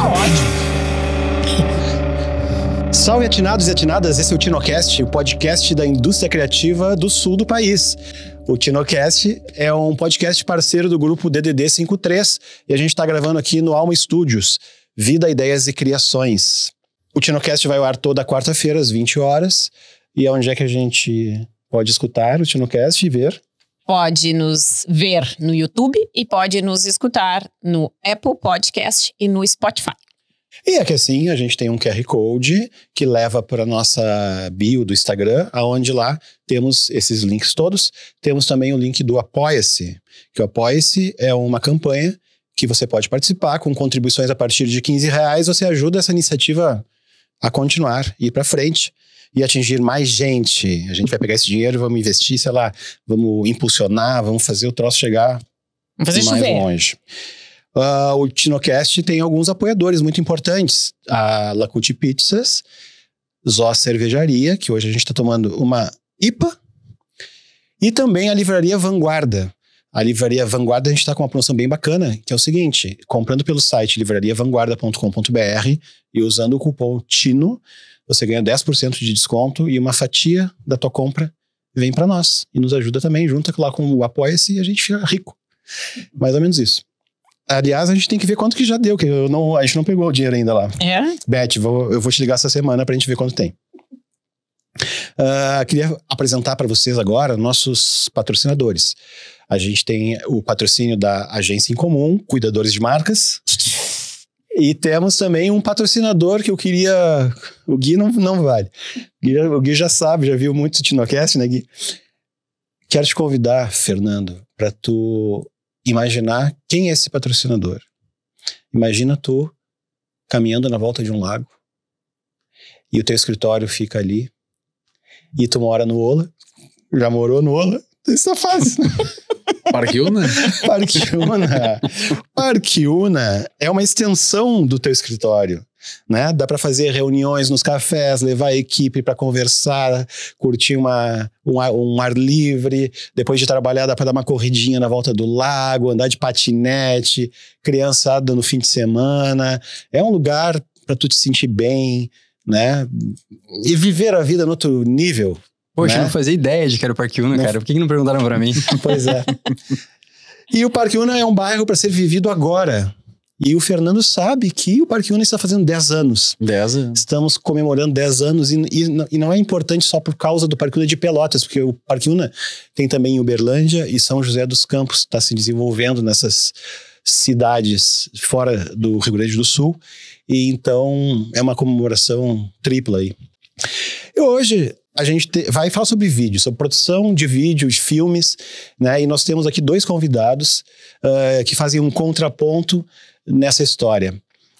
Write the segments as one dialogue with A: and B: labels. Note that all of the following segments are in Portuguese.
A: ótimo.
B: Salve atinados e atinadas, esse é o TinoCast, o podcast da indústria criativa do sul do país. O TinoCast é um podcast parceiro do grupo DDD 53 e a gente está gravando aqui no Alma Studios, Vida, Ideias e Criações. O TinoCast vai ao ar toda quarta-feira às 20 horas e onde é que a gente pode escutar o TinoCast e ver?
A: Pode nos ver no YouTube e pode nos escutar no Apple Podcast e no Spotify.
B: E aqui assim, a gente tem um QR Code que leva para a nossa bio do Instagram, onde lá temos esses links todos. Temos também o link do Apoia-se, que o Apoia-se é uma campanha que você pode participar com contribuições a partir de R$15. Você ajuda essa iniciativa a continuar, ir para frente e atingir mais gente. A gente vai pegar esse dinheiro, vamos investir, sei lá, vamos impulsionar, vamos fazer o troço chegar mais longe. O TinoCast tem alguns apoiadores muito importantes. A Lacute Pizzas, Zó Cervejaria, que hoje a gente está tomando uma IPA, e também a Livraria Vanguarda. A Livraria Vanguarda a gente está com uma promoção bem bacana, que é o seguinte, comprando pelo site livrariavanguarda.com.br e usando o cupom TINO, você ganha 10% de desconto e uma fatia da tua compra vem para nós. E nos ajuda também, junta lá com o Apoia-se e a gente fica rico. Mais ou menos isso. Aliás, a gente tem que ver quanto que já deu, que a gente não pegou o dinheiro ainda lá.
A: É?
B: Beth, eu vou te ligar essa semana pra gente ver quanto tem. Queria apresentar para vocês agora nossos patrocinadores. A gente tem o patrocínio da Agência em Comum, Cuidadores de Marcas. E temos também um patrocinador que eu queria... O Gui não vale. O Gui já sabe, já viu muito o TinoCast, né, Gui? Quero te convidar, Fernando, para tu... imaginar quem é esse patrocinador. Imagina tu caminhando na volta de um lago e o teu escritório fica ali e tu mora no Ola. Já morou no Ola? Isso é fácil.
C: Parquiúna?
B: Parquiúna é uma extensão do teu escritório. Né? Dá para fazer reuniões nos cafés, levar a equipe para conversar, curtir um ar livre. Depois de trabalhar, dá para dar uma corridinha na volta do lago, andar de patinete, criançada no fim de semana. É um lugar para tu te sentir bem, né? E viver a vida no outro nível.
C: Poxa,
B: né?
C: Eu não fazia ideia de que era o Parquiúna, cara. Por que não perguntaram para mim?
B: Pois é. E o Parquiúna é um bairro para ser vivido agora. E o Fernando sabe que o Parquiúna está fazendo 10 anos.
C: 10 anos.
B: Estamos comemorando 10 anos e não é importante só por causa do Parquiúna de Pelotas, porque o Parquiúna tem também em Uberlândia e São José dos Campos, está se desenvolvendo nessas cidades fora do Rio Grande do Sul. E então é uma comemoração tripla aí. E hoje a gente vai falar sobre vídeo, sobre produção de vídeo, de filmes, né? E nós temos aqui dois convidados que fazem um contraponto nessa história.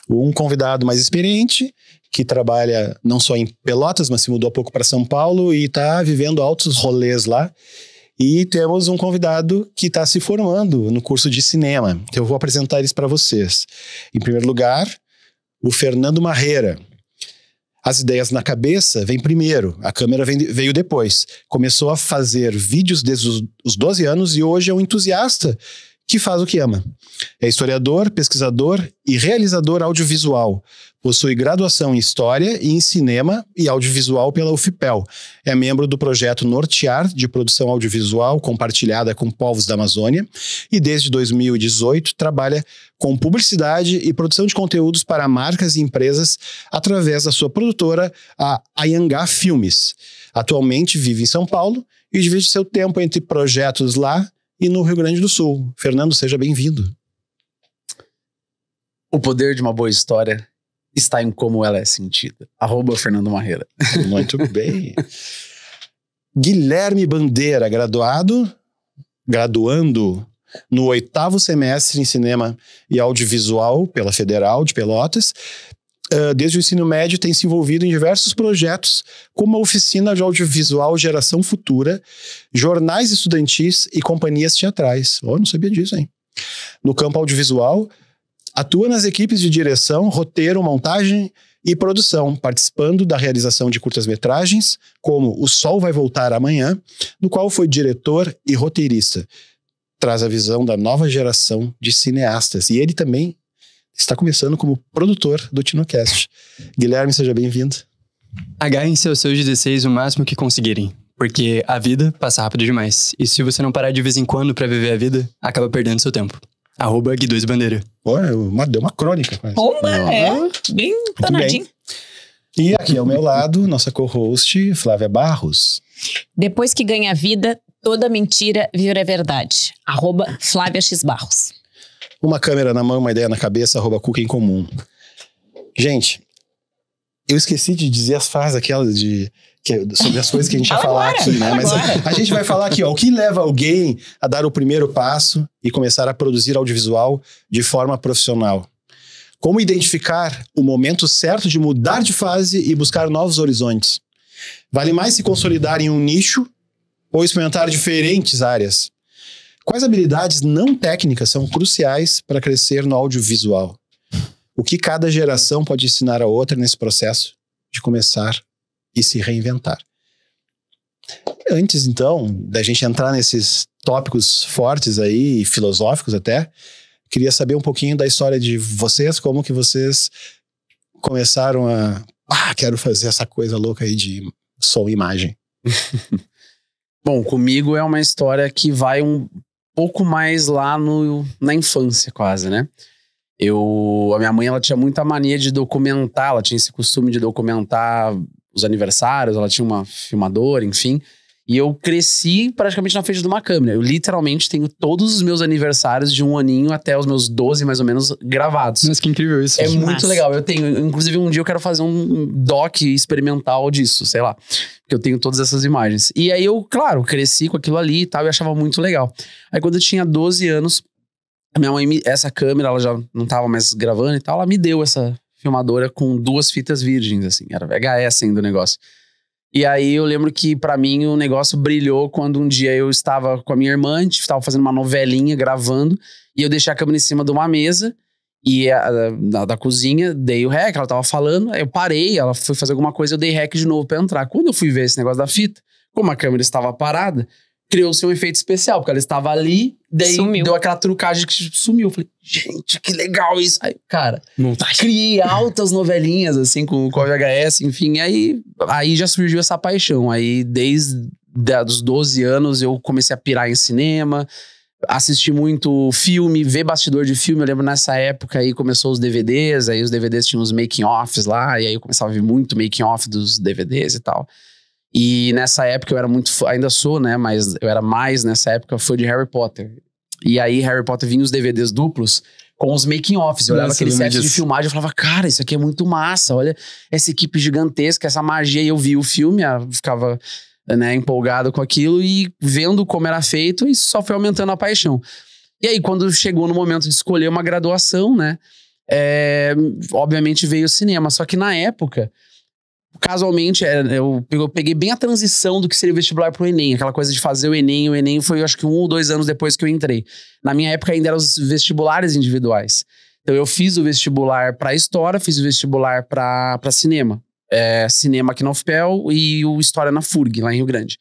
B: Um convidado mais experiente, que trabalha não só em Pelotas, mas se mudou há pouco para São Paulo e está vivendo altos rolês lá. E temos um convidado que está se formando no curso de cinema. Então eu vou apresentar eles para vocês. Em primeiro lugar, o Fernando Marreira. As ideias na cabeça vêm primeiro, a câmera veio depois. Começou a fazer vídeos desde os 12 anos e hoje é um entusiasta que faz o que ama. É historiador, pesquisador e realizador audiovisual. Possui graduação em História e em Cinema e Audiovisual pela UFPEL. É membro do projeto Nortear, de produção audiovisual compartilhada com povos da Amazônia. E desde 2018 trabalha com publicidade e produção de conteúdos para marcas e empresas através da sua produtora, a Ayangá Filmes. Atualmente vive em São Paulo e divide seu tempo entre projetos lá e no Rio Grande do Sul. Fernando, seja bem-vindo.
C: O poder de uma boa história está em como ela é sentida. @Fernando Marreira.
B: Muito bem. Guilherme Bandeira, graduando no 8º semestre em Cinema e Audiovisual pela Federal de Pelotas. Desde o ensino médio tem se envolvido em diversos projetos, como a Oficina de Audiovisual Geração Futura, jornais estudantis e companhias teatrais. Não sabia disso, hein? No campo audiovisual, atua nas equipes de direção, roteiro, montagem e produção, participando da realização de curtas-metragens, como O Sol Vai Voltar Amanhã, no qual foi diretor e roteirista. Traz a visão da nova geração de cineastas. E ele também está começando como produtor do TinoCast. Guilherme, seja bem-vindo.
D: Agarrem-se aos seus 16 o máximo que conseguirem, porque a vida passa rápido demais. E se você não parar de vez em quando pra viver a vida, acaba perdendo seu tempo. @Gui2Bandeira.
B: Pô, deu uma crônica. Quase.
A: Bem tonadinho.
B: E aqui ao meu lado, nossa co-host, Flávia Barros.
A: Depois que ganha a vida, toda mentira vira verdade. @FláviaXBarros.
B: Uma câmera na mão, uma ideia na cabeça, @Cuca em Comum. Gente, eu esqueci de dizer as frases aquelas sobre as coisas que a gente ia falar aqui, né? Mas a gente vai falar aqui, ó, o que leva alguém a dar o primeiro passo e começar a produzir audiovisual de forma profissional? Como identificar o momento certo de mudar de fase e buscar novos horizontes? Vale mais se consolidar em um nicho ou experimentar diferentes áreas? Quais habilidades não técnicas são cruciais para crescer no audiovisual? O que cada geração pode ensinar a outra nesse processo de começar e se reinventar? Antes, então, da gente entrar nesses tópicos fortes aí, filosóficos até, queria saber um pouquinho da história de vocês, como que vocês começaram a... quero fazer essa coisa louca aí de som e imagem.
C: Bom, comigo é uma história que vai um pouco mais lá na infância quase, né? A minha mãe, ela tinha muita mania de documentar, ela tinha esse costume de documentar os aniversários, ela tinha uma filmadora, enfim. E eu cresci praticamente na frente de uma câmera. Eu literalmente tenho todos os meus aniversários de 1 aninho até os meus 12, mais ou menos, gravados.
D: Mas que incrível isso.
C: É muito legal. Eu tenho, inclusive um dia eu quero fazer um doc experimental disso, sei lá. Porque eu tenho todas essas imagens. E aí eu, claro, cresci com aquilo ali e tal, e achava muito legal. Aí quando eu tinha 12 anos, a minha mãe, essa câmera, ela já não tava mais gravando e tal, ela me deu essa filmadora com 2 fitas virgens, assim. Era VHS ainda o negócio. E aí eu lembro que pra mim o negócio brilhou quando um dia eu estava com a minha irmã, a gente estava fazendo uma novelinha, gravando, e eu deixei a câmera em cima de uma mesa e da cozinha, dei o rec, ela tava falando, eu parei, ela foi fazer alguma coisa, eu dei rec de novo pra entrar. Quando eu fui ver esse negócio da fita, como a câmera estava parada, criou-se um efeito especial, porque ela estava ali, daí deu aquela trucagem que sumiu. Eu falei, gente, que legal isso. Aí, cara, criei altas novelinhas, assim, com a VHS, enfim. Aí já surgiu essa paixão. Aí, desde os 12 anos, eu comecei a pirar em cinema, assisti muito filme, ver bastidor de filme. Eu lembro nessa época aí começou os DVDs, aí os DVDs tinham os making-offs lá, e aí eu começava a ver muito making-off dos DVDs e tal. E nessa época eu era muito... Ainda sou, né? Mas eu era mais, nessa época, fã de Harry Potter. E aí Harry Potter vinha os DVDs duplos com os making-offs. Eu olhava aquele set de filmagem e falava, cara, isso aqui é muito massa. Olha essa equipe gigantesca, essa magia. E eu vi o filme, ficava, né, empolgado com aquilo e vendo como era feito, e só foi aumentando a paixão. E aí, quando chegou no momento de escolher uma graduação, né? Obviamente veio o cinema. Só que na época... Casualmente, eu peguei bem a transição do que seria o vestibular pro Enem. Aquela coisa de fazer o Enem. O Enem foi, acho que 1 ou 2 anos depois que eu entrei. Na minha época ainda eram os vestibulares individuais. Então eu fiz o vestibular pra História, fiz o vestibular pra cinema. Cinema aqui na UFPEL e o História na FURG, lá em Rio Grande.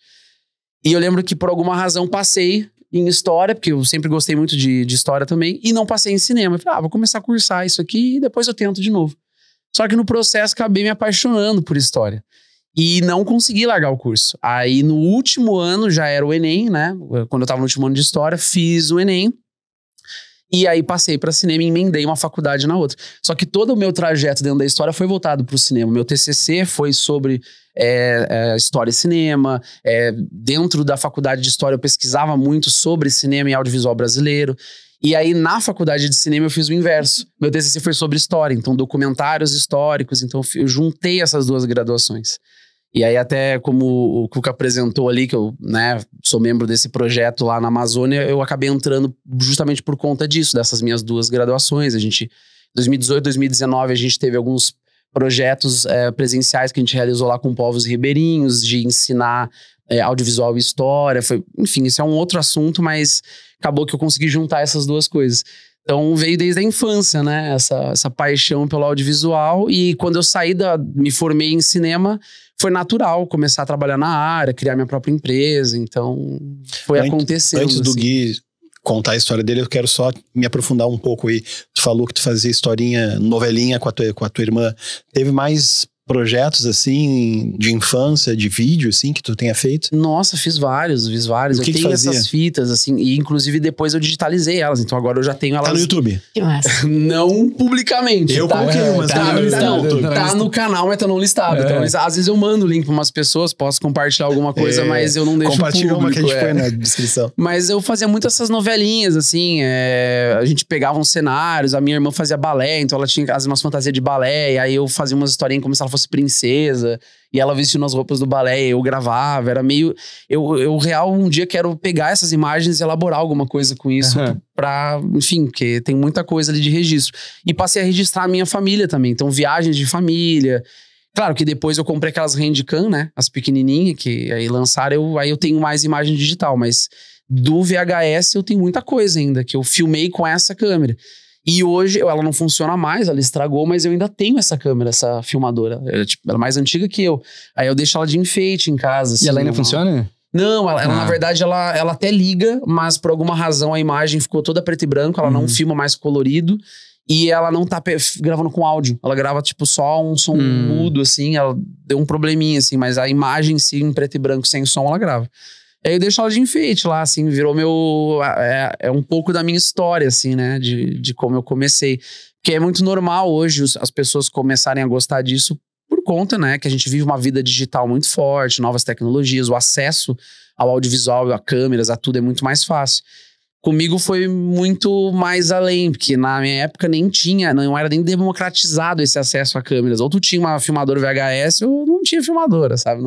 C: E eu lembro que por alguma razão passei em História, porque eu sempre gostei muito de História também, e não passei em cinema. Eu falei, vou começar a cursar isso aqui e depois eu tento de novo. Só que no processo acabei me apaixonando por História. E não consegui largar o curso. Aí no último ano já era o Enem, né? Quando eu tava no último ano de História, fiz o Enem. E aí passei para cinema e emendei uma faculdade na outra. Só que todo o meu trajeto dentro da História foi voltado pro cinema. Meu TCC foi sobre História e Cinema. Dentro da faculdade de História eu pesquisava muito sobre cinema e audiovisual brasileiro. E aí, na faculdade de cinema, eu fiz o inverso. Meu TCC foi sobre história, então documentários históricos. Então, eu juntei essas 2 graduações. E aí, até como o Cuca apresentou ali, que eu, né, sou membro desse projeto lá na Amazônia, eu acabei entrando justamente por conta disso, dessas minhas 2 graduações. A gente, 2018, 2019, a gente teve alguns projetos presenciais que a gente realizou lá com povos ribeirinhos, de ensinar audiovisual e história. Enfim, isso é um outro assunto, mas acabou que eu consegui juntar essas 2 coisas. Então veio desde a infância, né? Essa paixão pelo audiovisual. E quando eu me formei em cinema, foi natural começar a trabalhar na área, criar minha própria empresa. Então foi acontecendo.
B: Antes do
C: assim.
B: Gui contar a história dele, eu quero só me aprofundar um pouco aí. Tu falou que tu fazia historinha, novelinha com a tua irmã. Teve mais projetos, assim, de infância, de vídeo, assim, que tu tenha feito?
C: Nossa, fiz vários.
B: O que
C: eu tenho essas fitas, assim, e inclusive depois eu digitalizei elas, então agora eu já tenho elas...
B: Tá no YouTube?
A: Que massa.
C: Não publicamente.
B: Eu coloquei umas
C: tá no canal, mas tá não listado. Então, às vezes eu mando o link pra umas pessoas, posso compartilhar alguma coisa, mas eu não deixo
B: Compartilha
C: público.
B: uma que a gente põe na descrição.
C: Mas eu fazia muito essas novelinhas, assim, a gente pegava uns cenários, a minha irmã fazia balé, então ela tinha umas fantasias de balé, e aí eu fazia umas historinhas como se ela fosse princesa, e ela vestindo as roupas do balé, eu gravava, era meio... Eu real, um dia quero pegar essas imagens e elaborar alguma coisa com isso, pra, enfim, porque tem muita coisa ali de registro. E passei a registrar a minha família também, então viagens de família. Claro que depois eu comprei aquelas Handicam, né, as pequenininhas, que aí lançaram, aí eu tenho mais imagem digital, mas do VHS eu tenho muita coisa ainda, que eu filmei com essa câmera. E hoje ela não funciona mais, ela estragou, mas eu ainda tenho essa câmera, essa filmadora. Ela é mais antiga que eu. Aí eu deixo ela de enfeite em casa. Assim,
D: e ela ainda funciona?
C: Não, ela na verdade, ela até liga, mas por alguma razão a imagem ficou toda preto e branco, ela não filma mais colorido. E ela não tá gravando com áudio. Ela grava, tipo, só um som mudo, assim. Ela deu um probleminha, assim, mas a imagem em si, em preto e branco, sem som, ela grava. Aí eu deixo ela de enfeite lá, assim, virou meu... É um pouco da minha história, assim, né? De como eu comecei. Porque é muito normal hoje as pessoas começarem a gostar disso por conta, né? Que a gente vive uma vida digital muito forte, novas tecnologias, o acesso ao audiovisual, a câmeras, a tudo é muito mais fácil. Comigo foi muito mais além, porque na minha época nem tinha, não era nem democratizado esse acesso a câmeras. Ou tu tinha uma filmadora VHS ou não tinha filmadora, sabe?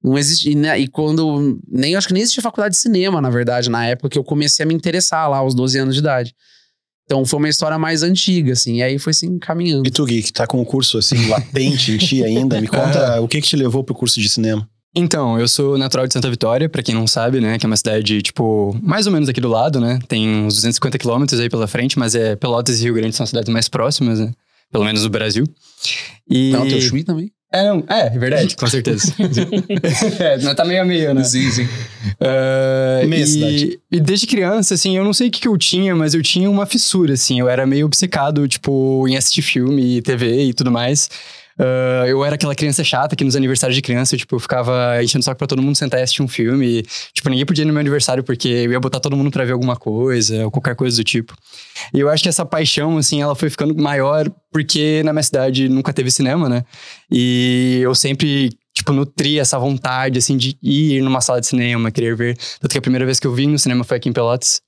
C: Não existia, né? E quando... acho que nem existia faculdade de cinema, na verdade, na época que eu comecei a me interessar lá, aos 12 anos de idade. Então foi uma história mais antiga, assim, e aí foi assim, caminhando.
B: E tu, Gui, que tá com o curso, assim, latente em ti ainda, me conta o que te levou pro curso de cinema?
D: Então, eu sou natural de Santa Vitória, pra quem não sabe, né? Que é uma cidade, tipo, mais ou menos aqui do lado, né? Tem uns 250 quilômetros aí pela frente, mas Pelotas e Rio Grande são cidades mais próximas, né? Pelo menos do Brasil. E...
C: Não, teu Chuí também?
D: É verdade, com certeza. Não tá meio a meio, né?
C: Sim.
B: Meia cidade.
D: E desde criança, assim, eu não sei o que eu tinha, mas eu tinha uma fissura, assim. Eu era meio obcecado, tipo, em assistir filme, TV e tudo mais. Eu era aquela criança chata que nos aniversários de criança, eu ficava enchendo o saco pra todo mundo sentar e assistir um filme. E, ninguém podia ir no meu aniversário porque eu ia botar todo mundo pra ver alguma coisa, ou qualquer coisa do tipo. E eu acho que essa paixão, assim, ela foi ficando maior porque na minha cidade nunca teve cinema, né? E eu sempre, nutria essa vontade, assim, de ir numa sala de cinema, querer ver. Tanto que a primeira vez que eu vim no cinema foi aqui em Pelotas.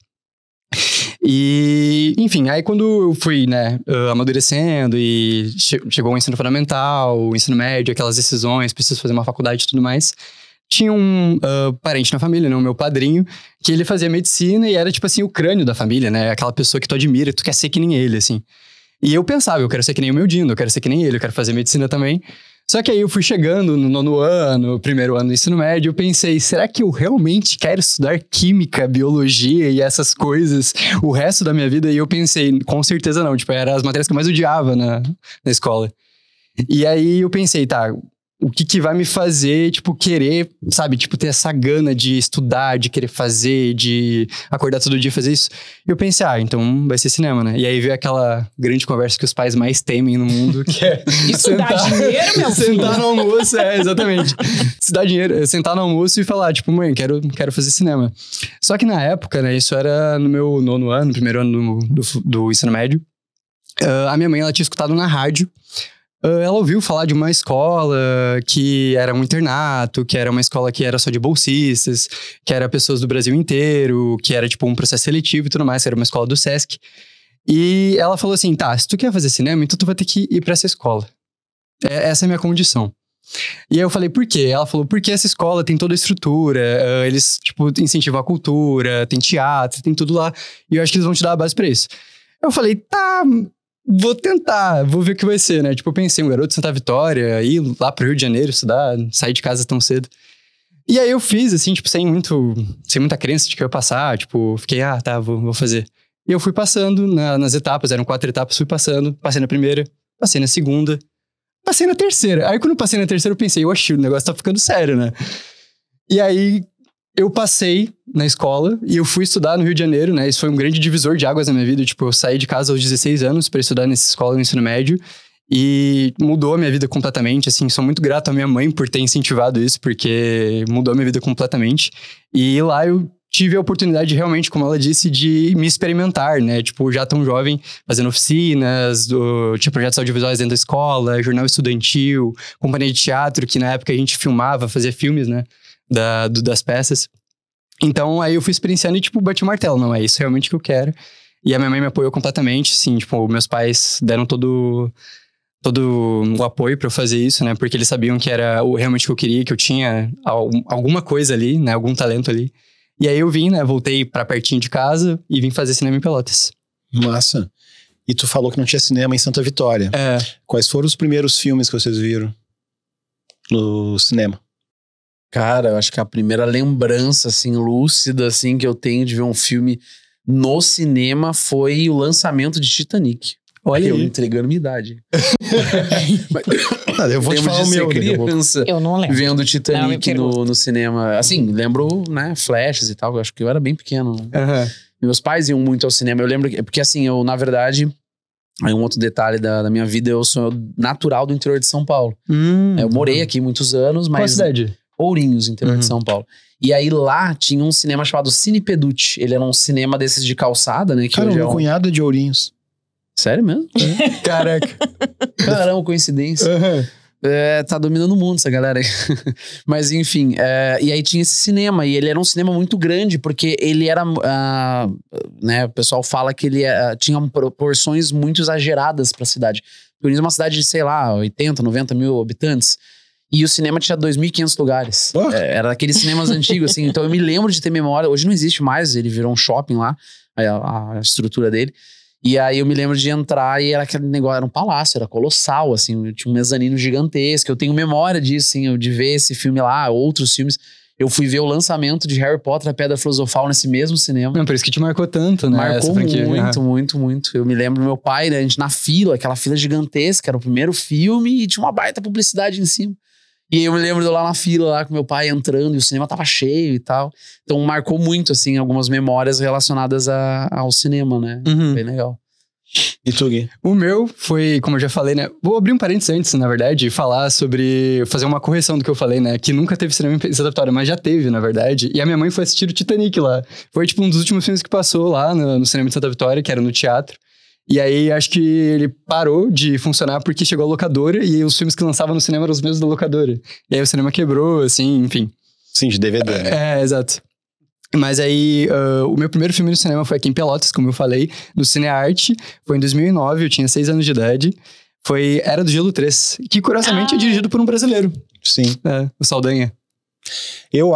D: E, enfim, aí quando eu fui, né, amadurecendo e chegou o ensino fundamental, o ensino médio, aquelas decisões, preciso fazer uma faculdade e tudo mais, tinha um parente na família, né, o meu padrinho, que ele fazia medicina e era, o crânio da família, né, aquela pessoa que tu admira, tu quer ser que nem ele, assim. E eu pensava, eu quero ser que nem o meu Dino, eu quero ser que nem ele, eu quero fazer medicina também. Só que aí eu fui chegando no 9º ano, primeiro ano do ensino médio, eu pensei, será que eu realmente quero estudar química, biologia e essas coisas o resto da minha vida? E eu pensei, com certeza não, eram as matérias que eu mais odiava na escola. E aí eu pensei, tá, o que vai me fazer, querer, sabe, ter essa gana de estudar, de querer fazer, de acordar todo dia e fazer isso. E eu pensei, então vai ser cinema, né? E aí veio aquela grande conversa que os pais mais temem no mundo, que é...
A: Isso dá dinheiro, meu filho?
D: Sentar no almoço, exatamente. Se dá dinheiro, sentar no almoço e falar, mãe, quero fazer cinema. Só que na época, né, isso era no meu 9º ano, primeiro ano do ensino médio. A minha mãe, ela tinha escutado na rádio. Ela ouviu falar de uma escola que era um internato, que era uma escola que era só de bolsistas, que era pessoas do Brasil inteiro, que era um processo seletivo e tudo mais, que era uma escola do Sesc. E ela falou assim, tá, se tu quer fazer cinema, então tu vai ter que ir pra essa escola. Essa é a minha condição. E aí eu falei, por quê? Ela falou, porque essa escola tem toda a estrutura, eles, incentivam a cultura, tem teatro, tem tudo lá, e eu acho que eles vão te dar a base pra isso. Eu falei, tá... Vou tentar, vou ver o que vai ser, né? Eu pensei, um garoto de Santa Vitória, ir lá pro Rio de Janeiro estudar, sair de casa tão cedo. E aí eu fiz, assim, sem muita crença de que eu ia passar, fiquei, tá, vou fazer. E eu fui passando nas etapas, eram 4 etapas, fui passando, passei na primeira, passei na segunda, passei na terceira. Aí quando eu passei na terceira eu pensei, oxi, o negócio tá ficando sério, né? E aí eu passei na escola e eu fui estudar no Rio de Janeiro, né? Isso foi um grande divisor de águas na minha vida. Tipo, eu saí de casa aos 16 anos pra estudar nessa escola no ensino médio. E mudou a minha vida completamente, assim. Sou muito grato à minha mãe por ter incentivado isso, porque mudou a minha vida completamente. E lá eu tive a oportunidade, realmente, como ela disse, de me experimentar, né? Tipo, já tão jovem, fazendo oficinas, tinha projetos audiovisuais dentro da escola, jornal estudantil, companhia de teatro, que na época a gente filmava, fazia filmes, né? Das peças. Então, aí eu fui experienciando e, tipo, bati o martelo. Não, é isso realmente que eu quero. E a minha mãe me apoiou completamente, assim. Tipo, meus pais deram todo o apoio pra eu fazer isso, né? Porque eles sabiam que era realmente o que eu queria, que eu tinha alguma coisa ali, né? Algum talento ali. E aí eu vim, né? Voltei pra pertinho de casa e vim fazer cinema em Pelotas.
B: Massa. E tu falou que não tinha cinema em Santa Vitória.
D: É.
B: Quais foram os primeiros filmes que vocês viram no cinema?
C: Cara, eu acho que a primeira lembrança, assim, lúcida, assim, que eu tenho de ver um filme no cinema foi o lançamento de Titanic.
D: Olha
C: eu
D: aí.
C: entregando minha idade.
B: Eu vou te
C: Lembro
B: falar
C: de
B: o meu.
C: ser
B: daqui a pouco.
C: criança
A: Eu não lembro.
C: vendo
A: Não,
C: Titanic
A: me pergunta.
C: no cinema. Assim, lembro, né, flashes e tal. Eu acho que eu era bem pequeno.
D: Aham.
C: Meus pais iam muito ao cinema. Eu lembro, porque assim, eu, na verdade, aí um outro detalhe da minha vida, eu sou natural do interior de São Paulo. Eu morei aqui muitos anos,
D: Qual
C: mas
D: cidade?
C: Ourinhos, interior de São Paulo. E aí lá tinha um cinema chamado Cine Peducci. Ele era um cinema desses de calçada, né? Que
B: Cara, o
C: hoje é
B: meu cunhado é de Ourinhos.
C: Sério mesmo?
D: Caraca.
C: Caramba, coincidência. Tá dominando o mundo essa galera aí. Mas enfim, e aí tinha esse cinema. E ele era um cinema muito grande, porque ele era... né, o pessoal fala que ele tinha proporções muito exageradas pra cidade. Ourinhos é uma cidade de, sei lá, 80, 90 mil habitantes. E o cinema tinha 2.500 lugares.
B: Oh.
C: Era daqueles cinemas antigos, assim. Então eu me lembro de ter memória. Hoje não existe mais, ele virou um shopping lá, a estrutura dele. E aí eu me lembro de entrar e era aquele negócio, era um palácio, era colossal, assim. Tinha um mezanino gigantesco. Eu tenho memória disso, assim, de ver esse filme lá, outros filmes. Eu fui ver o lançamento de Harry Potter, a Pedra Filosofal, nesse mesmo cinema.
D: Não, por isso que te marcou tanto, né?
C: Marcou
D: essa franquia.
C: muito, muito, muito. Eu me lembro do meu pai, né, a gente na fila, aquela fila gigantesca, era o primeiro filme e tinha uma baita publicidade em cima. E eu me lembro de eu lá na fila, lá com meu pai entrando, e o cinema tava cheio e tal. Então marcou muito, assim, algumas memórias relacionadas ao cinema, né? Bem legal.
B: E tu, Gui?
D: O meu foi, como eu já falei, né? Vou abrir um parênteses antes, na verdade, e falar sobre... Fazer uma correção do que eu falei, né? Que nunca teve cinema em Santa Vitória, mas já teve, na verdade. E a minha mãe foi assistir o Titanic lá. Foi, tipo, um dos últimos filmes que passou lá no cinema de Santa Vitória, que era no teatro. E aí, acho que ele parou de funcionar porque chegou a locadora e os filmes que lançavam no cinema eram os mesmos da locadora. E aí o cinema quebrou, assim, enfim.
B: Sim, de DVD, né?
D: Exato. Mas aí, o meu primeiro filme no cinema foi aqui em Pelotas, como eu falei, no Cinearte. Foi em 2009, eu tinha 6 anos de idade. Foi Era do Gelo 3, que curiosamente é dirigido por um brasileiro.
B: Sim.
D: O Saldanha.
B: Eu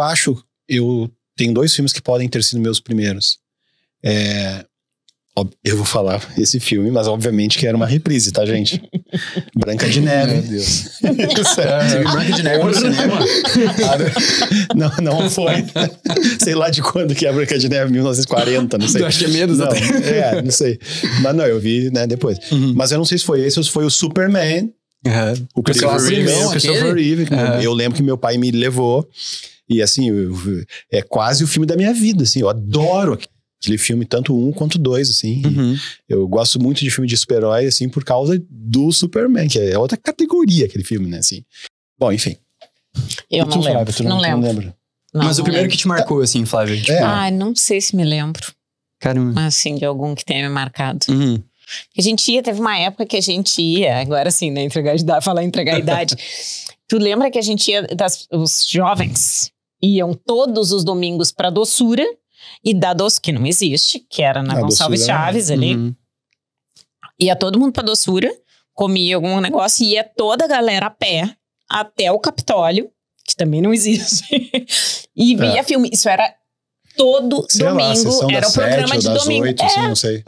B: tenho 2 filmes que podem ter sido meus primeiros. Eu vou falar esse filme, mas obviamente que era uma reprise, tá, gente? Branca de Neve.
C: Meu Deus. Você viu Branca de Neve no cinema?
B: Não foi. Sei lá de quando que é Branca de Neve, 1940, não sei.
D: Eu acho que é menos
B: não,
D: até.
B: não sei. Mas não, eu vi, né, depois. Mas eu não sei se foi esse ou se foi o Superman.
D: O
B: Christopher Reeve. Eu lembro que meu pai me levou. E assim, é quase o filme da minha vida, assim. Eu adoro aquele filme, tanto um quanto 2, assim. Eu gosto muito de filme de super-herói, assim, por causa do Superman, que é outra categoria aquele filme, né, assim. Bom, enfim.
A: Eu não lembro.
B: Flávio, não lembro.
D: Mas o primeiro que te marcou, assim, Flávio? Tipo,
A: não sei se me lembro.
D: Caramba.
A: Assim, de algum que tenha me marcado. A gente teve uma época que a gente ia, agora sim, né, falar entregar a idade. Tu lembra que a gente ia, os jovens iam todos os domingos pra Doçura, e da Doçura, que não existe, que era na Gonçalves Chaves ali. Ia todo mundo pra Doçura, comia algum negócio, e ia toda a galera a pé até o Capitólio, que também não existe, e via filme. Isso era todo domingo, era o programa de domingo.
B: 8, assim, não sei.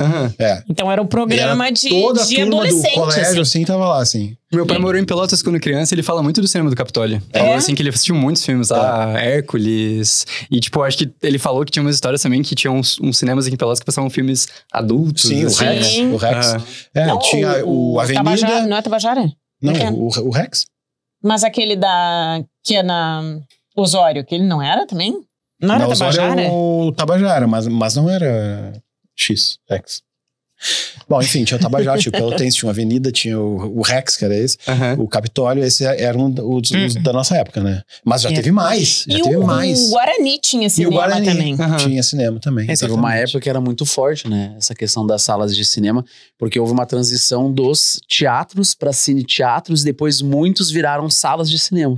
A: Então era um programa de
B: toda a turma
A: adolescente.
B: do colégio, assim, tava lá, assim.
D: Meu pai morou em Pelotas quando criança, ele fala muito do cinema do Capitólio. Falou assim que ele assistiu muitos filmes lá, Hércules. E tipo, acho que ele falou que tinha umas histórias também que tinham uns cinemas aqui em Pelotas que passavam filmes adultos.
B: Sim,
D: assim.
B: o Rex.
A: Não,
B: tinha o Avenida.
A: Tabajara, não é Tabajara?
B: Não, o Rex.
A: Mas aquele que é na Osório, que ele não era também? Não era
B: Na Osório
A: Tabajara?
B: é o Tabajara, mas não era X. Bom, enfim, tinha o Tabajara, tinha o Pelotense, tinha uma avenida, tinha o Rex, que era esse, o Capitólio, esse eram os da nossa época, né? Mas já teve mais,
A: O Guarani tinha cinema também.
B: Tinha cinema também.
C: Teve uma época que era muito forte, né? Essa questão das salas de cinema, porque houve uma transição dos teatros para cine-teatros e depois muitos viraram salas de cinema.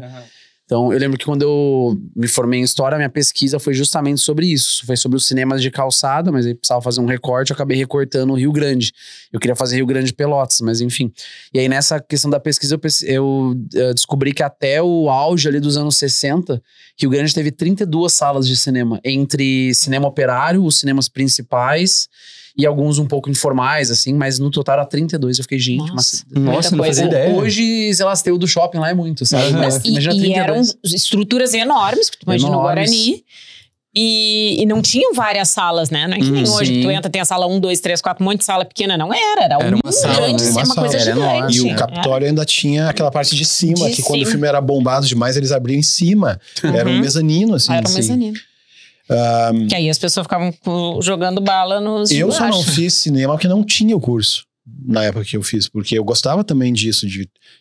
C: Então, eu lembro que quando eu me formei em História, minha pesquisa foi justamente sobre isso. Foi sobre os cinemas de calçada, mas aí precisava fazer um recorte, eu acabei recortando o Rio Grande. Eu queria fazer Rio Grande Pelotas, mas enfim. E aí, nessa questão da pesquisa, eu descobri que até o auge ali dos anos 60, Rio Grande teve 32 salas de cinema, entre cinema operário, os cinemas principais e alguns um pouco informais, assim, mas no total era 32. Eu fiquei, gente,
D: nossa, não fazia ideia.
C: Hoje, sei lá, se tem o do shopping lá é muito, sabe? Mas imagina 32.
A: E eram estruturas enormes, que tu imagina no Guarani. E não tinham várias salas, né? Não é que nem hoje, tu entra, tem a sala 1, 2, 3, 4, um monte de sala pequena. Não era
D: uma sala,
A: grande,
D: né?
A: uma coisa gigante.
B: E o Capitólio ainda tinha aquela parte de cima, que quando o filme era bombado demais, eles abriam em cima. Era um mezanino, assim.
A: Era um mezanino. Que aí as pessoas ficavam jogando bala nos
B: Eu só não fiz cinema porque não tinha o curso na época que eu fiz, porque eu gostava também disso,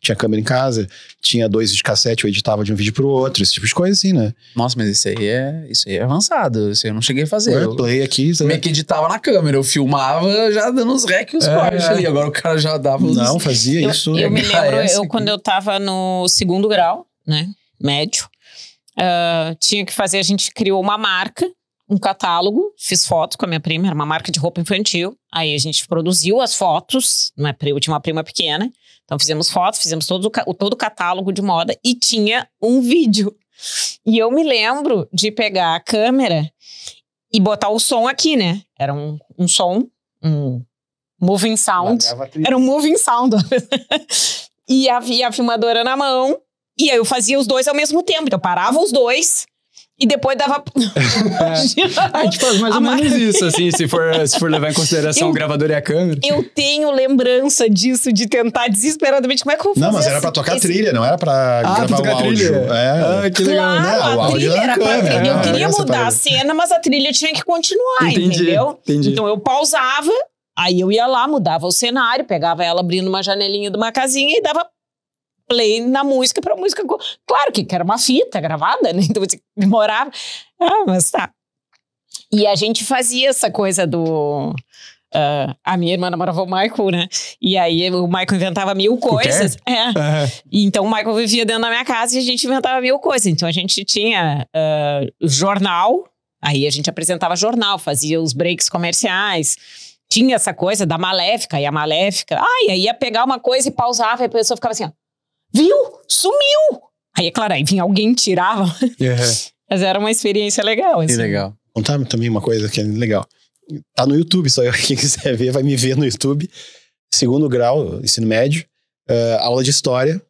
B: tinha câmera em casa, tinha 2 de cassete, eu editava de um vídeo pro outro, esse tipo de coisa assim, né?
C: Nossa, mas isso aí é avançado, isso aí eu não cheguei a fazer.
B: Eu play aqui...
C: Meio que editava na câmera, eu filmava já dando os rec e os cortes ali, agora o cara já dava os...
B: Não, fazia isso.
A: Eu me lembro, quando eu tava no 2º grau, né, médio, tinha que fazer, a gente criou uma marca, um catálogo, fiz fotos com a minha prima, era uma marca de roupa infantil, aí a gente produziu as fotos, eu tinha uma prima pequena, então fizemos fotos, fizemos todo o catálogo de moda e tinha um vídeo. E eu me lembro de pegar a câmera e botar o som aqui, né? Era um som, um moving sound. Era um moving sound. E havia a filmadora na mão, e aí eu fazia os dois ao mesmo tempo, então eu parava os dois... E depois dava...
D: A gente faz mais ou menos isso, assim, se for levar em consideração o gravador e a câmera.
A: Eu tenho lembrança disso, de tentar desesperadamente, como é que eu vou fazer?
B: Não, mas era pra tocar trilha, não era pra gravar o áudio.
D: Que legal.
A: Claro, a trilha era pra... Eu queria mudar a cena, mas a trilha tinha que continuar, entendeu? Então eu pausava, aí eu ia lá, mudava o cenário, pegava ela abrindo uma janelinha de uma casinha e dava play na música pra música... Claro que era uma fita gravada, né? Então demorava. Mas tá. E a gente fazia essa coisa do... a minha irmã namorava o Michael, né? E aí o Michael inventava 1000 coisas. E então o Michael vivia dentro da minha casa e a gente inventava 1000 coisas. Então a gente tinha jornal, aí a gente apresentava jornal, fazia os breaks comerciais. Tinha essa coisa da Maléfica, e a Maléfica... e aí ia pegar uma coisa e pausava, e a pessoa ficava assim, ó. Viu? Sumiu! Aí, é claro, aí vinha alguém e tirava. Mas era uma experiência legal. Assim.
B: Que legal. Contar também uma coisa que é legal. Tá no YouTube, só quem quiser ver vai me ver no YouTube. 2º grau, ensino médio, aula de história.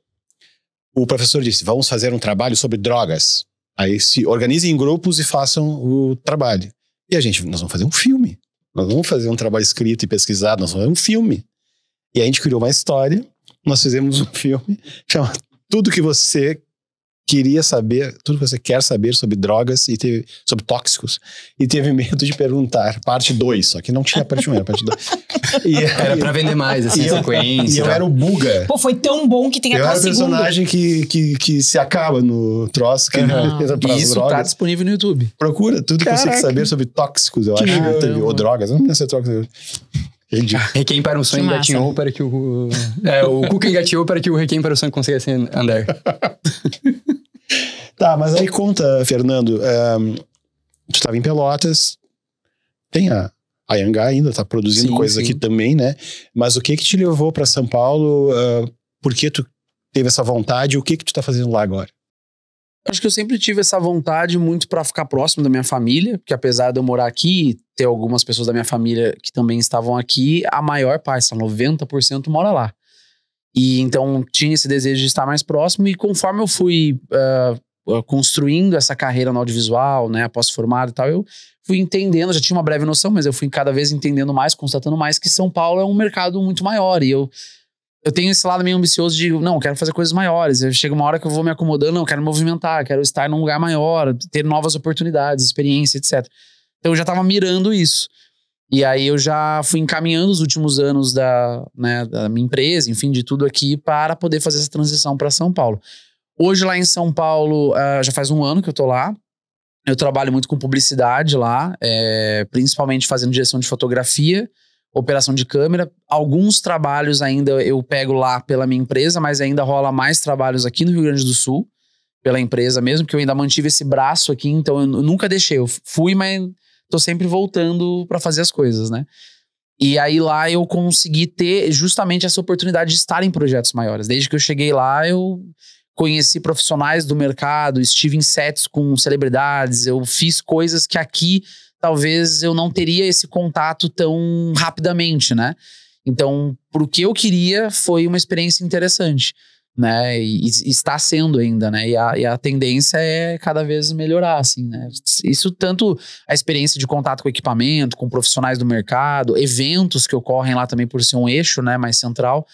B: O professor disse, vamos fazer um trabalho sobre drogas. Aí se organizem em grupos e façam o trabalho. E nós vamos fazer um filme. Nós vamos fazer um trabalho escrito e pesquisado, nós vamos fazer um filme. E a gente criou uma história. Nós fizemos um filme chamado Tudo que você queria saber, tudo que você quer saber sobre drogas e sobre tóxicos, e teve medo de perguntar, parte 2, só que não tinha parte 1, era parte 2.
D: Era pra vender mais, assim, sequência.
B: E eu era o Buga.
A: Pô, foi tão bom que tem até o segundo.
B: Eu era o personagem que se acaba no troço.
C: E isso tá disponível no YouTube.
B: Procura tudo que você quer saber sobre tóxicos, eu acho. Ou drogas, não deve ser tóxicos.
D: Requiem para um sonho engatinhou para que o Cuca engatinhou para que o Requiem para o sonho consiga andar.
B: Tá, mas aí conta, Fernando, tu estava em Pelotas, tem a Anhangá ainda, tá produzindo coisas aqui também, né? Mas o que te levou para São Paulo? Por que tu teve essa vontade? O que tu tá fazendo lá agora?
C: Acho que eu sempre tive essa vontade muito pra ficar próximo da minha família, porque apesar de eu morar aqui, ter algumas pessoas da minha família que também estavam aqui, a maior parte, 90% mora lá. E então tinha esse desejo de estar mais próximo, e conforme eu fui construindo essa carreira no audiovisual, né, após formado e tal, eu fui entendendo, já tinha uma breve noção, mas eu fui cada vez entendendo mais, constatando mais que São Paulo é um mercado muito maior, e eu eu tenho esse lado meio ambicioso de, não, quero fazer coisas maiores. Chega uma hora que eu vou me acomodando, não, quero me movimentar, quero estar num lugar maior, ter novas oportunidades, experiência, etc. Então eu já tava mirando isso. E aí eu já fui encaminhando os últimos anos da minha empresa, enfim, de tudo aqui, para poder fazer essa transição para São Paulo. Hoje lá em São Paulo, já faz 1 ano que eu tô lá. Eu trabalho muito com publicidade lá, principalmente fazendo direção de fotografia, operação de câmera. Alguns trabalhos ainda eu pego lá pela minha empresa, mas ainda rola mais trabalhos aqui no Rio Grande do Sul, pela empresa mesmo, porque eu ainda mantive esse braço aqui, então eu nunca deixei. Eu fui, mas tô sempre voltando pra fazer as coisas, né? E aí lá eu consegui ter justamente essa oportunidade de estar em projetos maiores. Desde que eu cheguei lá, eu conheci profissionais do mercado, estive em sets com celebridades, eu fiz coisas que aqui talvez eu não teria esse contato tão rapidamente, né? Então, pro que eu queria, foi uma experiência interessante, né? E está sendo ainda, né? E a tendência é cada vez melhorar, assim, né? Isso tanto a experiência de contato com equipamento, com profissionais do mercado, eventos que ocorrem lá também por ser um eixo, né, mais central.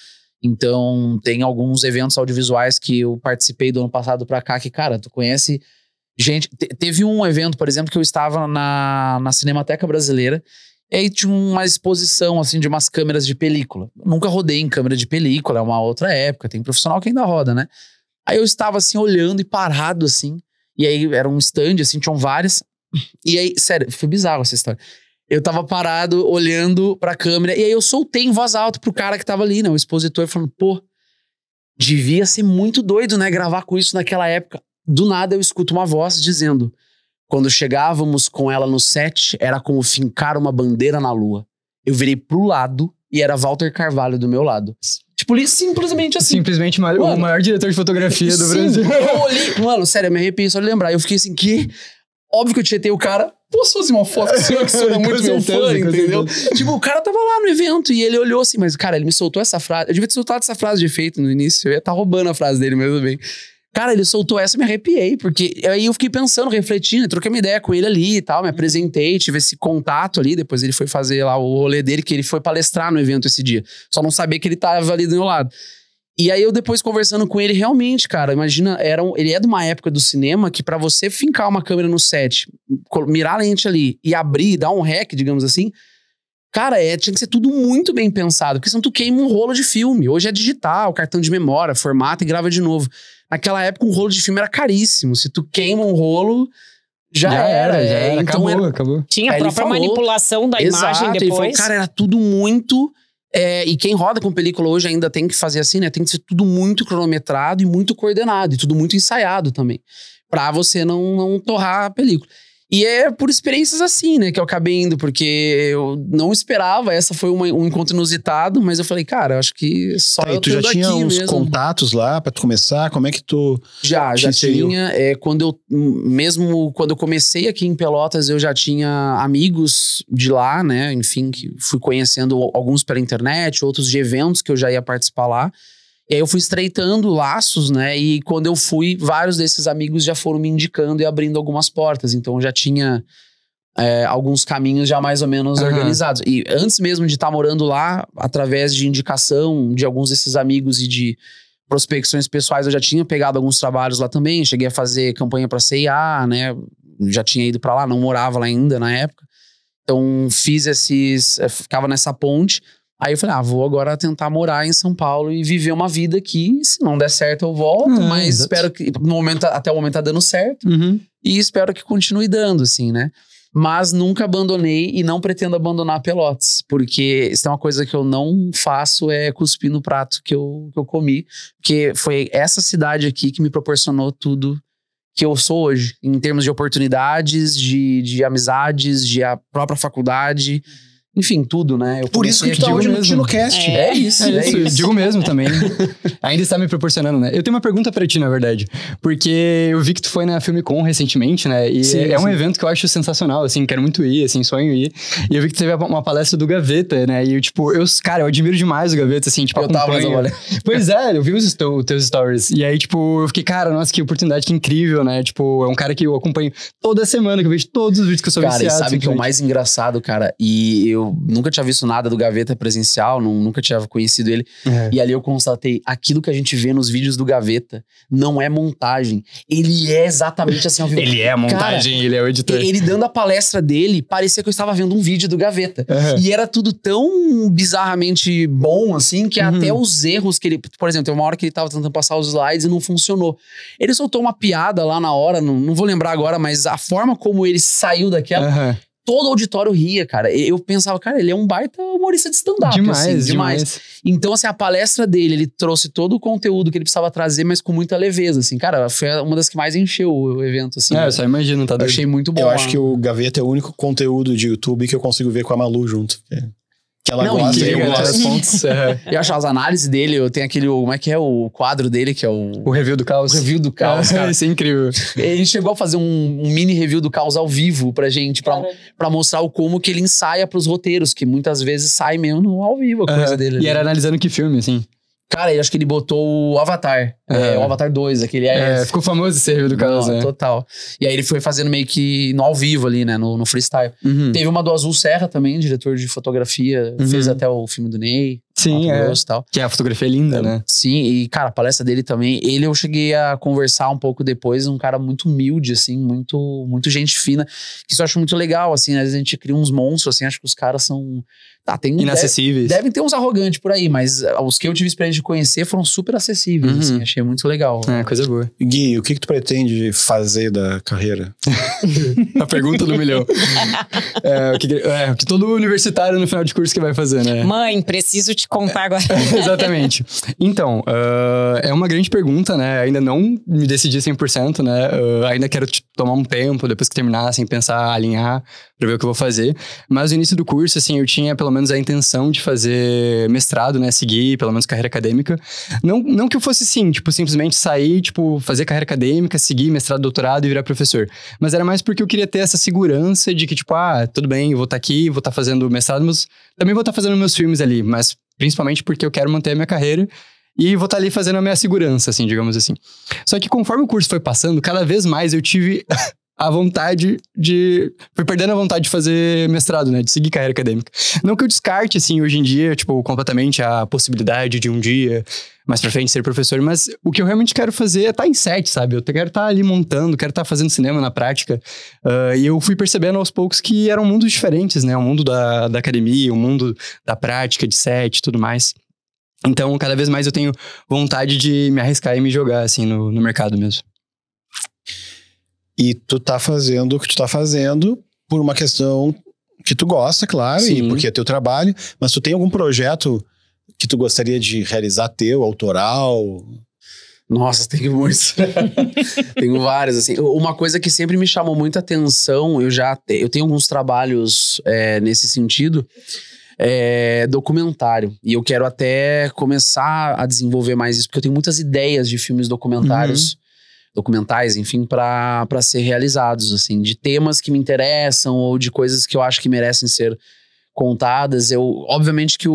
C: Então, tem alguns eventos audiovisuais que eu participei do ano passado pra cá que, cara, tu conhece gente. Teve um evento, por exemplo, que eu estava na Cinemateca Brasileira, e aí tinha uma exposição, assim, de umas câmeras de película. Nunca rodei em câmera de película, é uma outra época, tem profissional que ainda roda, né? Aí eu estava, assim, olhando e parado, assim, e aí era um stand, assim, tinham várias, e aí, sério, foi bizarro essa história. Eu tava parado, olhando pra câmera, e aí eu soltei em voz alta pro cara que tava ali, né? O expositor, falando, pô, devia ser muito doido, né? Gravar com isso naquela época. Do nada eu escuto uma voz dizendo, quando chegávamos com ela no set, era como fincar uma bandeira na lua. Eu virei pro lado e era Walter Carvalho do meu lado. Tipo, simplesmente assim.
D: Simplesmente o maior diretor de fotografia do Brasil.
C: Eu olhei, mano, sério, eu me arrepiei só de lembrar. Eu fiquei assim, que... Óbvio que eu tietei o cara, posso fazer uma foto com o senhor, que o senhor é muito meu fã, entendeu? Tipo, o cara tava lá no evento e ele olhou assim, mas, cara, ele me soltou essa frase. Eu devia ter soltado essa frase de efeito no início, eu ia estar roubando a frase dele, mas tudo bem. Cara, ele soltou essa e me arrepiei, porque aí eu fiquei pensando, refletindo, troquei uma ideia com ele ali e tal, me apresentei, tive esse contato ali, depois ele foi fazer lá o rolê dele, que ele foi palestrar no evento esse dia. Só não sabia que ele tava ali do meu lado. E aí eu depois conversando com ele, realmente, cara, imagina, ele é de uma época do cinema que pra você fincar uma câmera no set, mirar a lente ali e abrir, dar um rec, digamos assim, cara, tinha que ser tudo muito bem pensado, porque senão tu queima um rolo de filme. Hoje é digital, cartão de memória, formata e grava de novo. Naquela época um rolo de filme era caríssimo, se tu queima um rolo... Já era. Então
D: acabou.
A: Tinha a própria manipulação da imagem depois.
C: Ele falou, cara, era tudo muito... e quem roda com película hoje ainda tem que fazer assim, né? Tem que ser tudo muito cronometrado e muito coordenado. E tudo muito ensaiado também. Pra você não torrar a película. E é por experiências assim, né? Que eu acabei indo. Porque eu não esperava. Essa foi um encontro inusitado. Mas eu falei, cara, eu acho que só eu
B: tu já tinha uns
C: mesmo.
B: Contatos lá pra tu começar? Como é que tu...
C: Já tinha. Mesmo quando eu comecei aqui em Pelotas, eu já tinha amigos de lá, né? Enfim, que fui conhecendo alguns pela internet, outros de eventos que eu já ia participar lá. E aí eu fui estreitando laços, né? E quando eu fui, vários desses amigos já foram me indicando e abrindo algumas portas. Então eu já tinha alguns caminhos já mais ou menos organizados. E antes mesmo de estar morando lá, através de indicação de alguns desses amigos e de prospecções pessoais, eu já tinha pegado alguns trabalhos lá também. Cheguei a fazer campanha pra CIA, né? Já tinha ido pra lá, não morava lá ainda na época. Então fiz ficava nessa ponte. Aí eu falei, vou agora tentar morar em São Paulo e viver uma vida aqui. Se não der certo, eu volto. Mas espero que até o momento tá dando certo. E espero que continue dando, assim, né? Mas nunca abandonei e não pretendo abandonar Pelotas. Porque isso é uma coisa que eu não faço, é cuspir no prato que eu comi. Porque foi essa cidade aqui que me proporcionou tudo que eu sou hoje. Em termos de oportunidades, de amizades, de a própria faculdade... Enfim, tudo, né?
B: Por isso que tu tá hoje no TinoCast.
C: É isso.
D: Digo mesmo também. Ainda está me proporcionando, né? Eu tenho uma pergunta pra ti, na verdade. Porque eu vi que tu foi na Filmicon recentemente, né? E é um evento que eu acho sensacional, assim. Quero muito ir, assim, sonho ir. E eu vi que tu teve uma palestra do Gaveta, né? E eu, tipo, eu admiro demais o Gaveta, assim. Tipo,
C: eu tava, mas olha.
D: Pois é, eu vi os teus stories. E aí, tipo, eu fiquei, cara, nossa, que oportunidade, que incrível, né? Tipo, é um cara que eu acompanho toda semana, que eu vejo todos os vídeos que eu sou viciado.
C: Cara, e sabe o que é o mais engraçado, cara? E eu nunca tinha visto nada do Gaveta presencial, nunca tinha conhecido ele. E ali eu constatei, aquilo que a gente vê nos vídeos do Gaveta não é montagem. Ele é exatamente assim ao vivo.
D: Ele é a montagem, cara, ele é o editor.
C: Ele dando a palestra dele, parecia que eu estava vendo um vídeo do Gaveta. E era tudo tão bizarramente bom, assim, que até os erros que ele... Por exemplo, tem uma hora que ele tava tentando passar os slides e não funcionou. Ele soltou uma piada lá na hora, não vou lembrar agora, mas a forma como ele saiu daquela... Todo o auditório ria, cara. Eu pensava, cara, ele é um baita humorista de stand-up. Demais. Então, assim, a palestra dele, ele trouxe todo o conteúdo que ele precisava trazer, mas com muita leveza, assim. Cara, foi uma das que mais encheu o evento, assim.
D: Eu só imagino, tá doido.
C: Eu achei muito bom.
B: Eu acho que o Gaveta é o único conteúdo de YouTube que eu consigo ver com a Malu junto. Que ela gosta e eu gosto.
C: Eu acho as análises dele, eu tenho aquele, como é que é o quadro dele, que é o
D: Review do Caos.
C: O Review do Caos, cara.
D: Isso é incrível.
C: Ele chegou a fazer um mini review do Caos ao vivo pra gente, pra mostrar como que ele ensaia pros roteiros, que muitas vezes sai mesmo no ao vivo a coisa dele.
D: E era analisando que filme, assim?
C: Cara, eu acho que ele botou o Avatar. O Avatar 2, aquele
D: ficou famoso esse review do Caos,
C: total. E aí ele foi fazendo meio que no ao vivo ali, né? No freestyle. Teve uma do Azul Serra também, diretor de fotografia. Fez até o filme do Ney.
D: Sim, tal. Que a fotografia é linda, né?
C: Sim, e cara, a palestra dele também. Ele eu cheguei a conversar um pouco depois, um cara muito humilde, assim, muito gente fina. Que isso eu acho muito legal, assim, às vezes a gente cria uns monstros, assim, acho que os caras são...
D: inacessíveis.
C: Devem ter uns arrogantes por aí, mas os que eu tive experiência de conhecer foram super acessíveis, assim, achei muito legal.
D: Coisa boa.
B: Gui, o que tu pretende fazer da carreira?
D: A pergunta do milhão. O que todo universitário no final de curso que vai fazer, né?
A: Mãe, preciso te contar agora.
D: Exatamente. Então, é uma grande pergunta, né? Ainda não me decidi 100%, né? Ainda quero tomar um tempo, depois que terminar, assim, pensar, alinhar, pra ver o que eu vou fazer. Mas no início do curso, assim, eu tinha pelo menos a intenção de fazer mestrado, né? Seguir, pelo menos, carreira acadêmica. Não que eu fosse, assim, tipo, simplesmente sair, tipo, fazer carreira acadêmica, seguir mestrado, doutorado e virar professor. Mas era mais porque eu queria ter essa segurança de que, tipo, tudo bem, eu vou estar aqui, vou estar fazendo mestrado, mas também vou estar fazendo meus filmes ali, mas principalmente porque eu quero manter a minha carreira e vou estar ali fazendo a minha segurança, assim, digamos assim. Só que conforme o curso foi passando, cada vez mais eu tive a vontade fui perdendo a vontade de fazer mestrado, né? De seguir carreira acadêmica. Não que eu descarte, assim, hoje em dia, tipo, completamente a possibilidade de um dia mais pra frente ser professor, mas o que eu realmente quero fazer é estar em set, sabe? Eu quero estar ali montando, quero estar fazendo cinema na prática. E eu fui percebendo aos poucos que eram mundos diferentes, né? O mundo da academia, o mundo da prática, de set e tudo mais. Então, cada vez mais eu tenho vontade de me arriscar e me jogar, assim, no mercado mesmo.
B: E tu tá fazendo o que tu tá fazendo por uma questão que tu gosta, claro,
C: Sim.
B: e porque é teu trabalho, mas tu tem algum projeto que tu gostaria de realizar teu, autoral?
C: Nossa, tenho muitos. Tenho vários, assim. Uma coisa que sempre me chamou muita atenção, eu tenho alguns trabalhos nesse sentido, documentário. E eu quero até começar a desenvolver mais isso, porque eu tenho muitas ideias de filmes documentários, documentais, enfim, para ser realizados, assim, de temas que me interessam ou de coisas que eu acho que merecem ser contadas. Obviamente que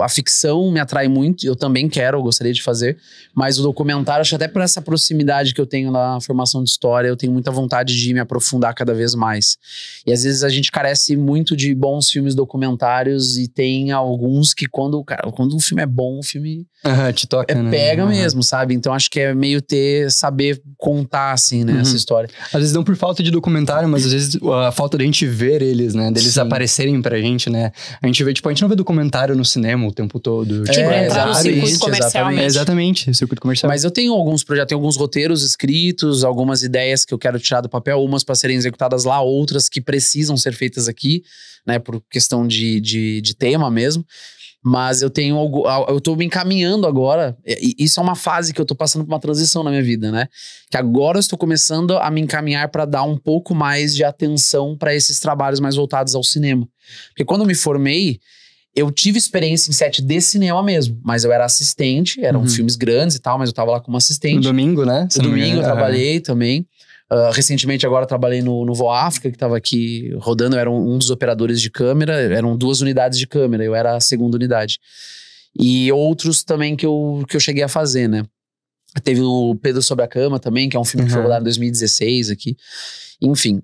C: a ficção me atrai muito, eu também eu gostaria de fazer, mas o documentário, acho que até por essa proximidade que eu tenho na formação de história, eu tenho muita vontade de me aprofundar cada vez mais. E às vezes a gente carece muito de bons filmes documentários e tem alguns que quando o filme é bom, o filme
D: te toca, né?
C: Pega mesmo, sabe? Então acho que é meio saber contar, assim, né, essa história.
D: Às vezes não por falta de documentário, mas às vezes a falta de a gente ver eles, né? Deles aparecerem pra gente, né? A gente vê, tipo, a gente não vê documentário no cinema o tempo todo.
A: Entrar no circuito comercial.
D: Exatamente, circuito comercial.
C: Mas eu tenho alguns projetos, tenho alguns roteiros escritos, algumas ideias que eu quero tirar do papel, umas para serem executadas lá, outras que precisam ser feitas aqui, né? Por questão de tema mesmo. Mas eu tô me encaminhando agora, e isso é uma fase que eu tô passando por uma transição na minha vida, né? Que agora eu estou começando a me encaminhar para dar um pouco mais de atenção para esses trabalhos mais voltados ao cinema. Porque quando eu me formei, eu tive experiência em set de cinema mesmo, mas eu era assistente, eram filmes grandes e tal, mas eu tava lá como assistente.
D: No domingo, né?
C: No domingo eu trabalhei também. Recentemente agora eu trabalhei no Voáfrica, que estava aqui rodando, eu era um dos operadores de câmera, eram 2 unidades de câmera, eu era a segunda unidade. E outros também que eu cheguei a fazer, né? Teve o Pedro Sobre a Cama também, que é um filme que foi rodado em 2016 aqui. Enfim,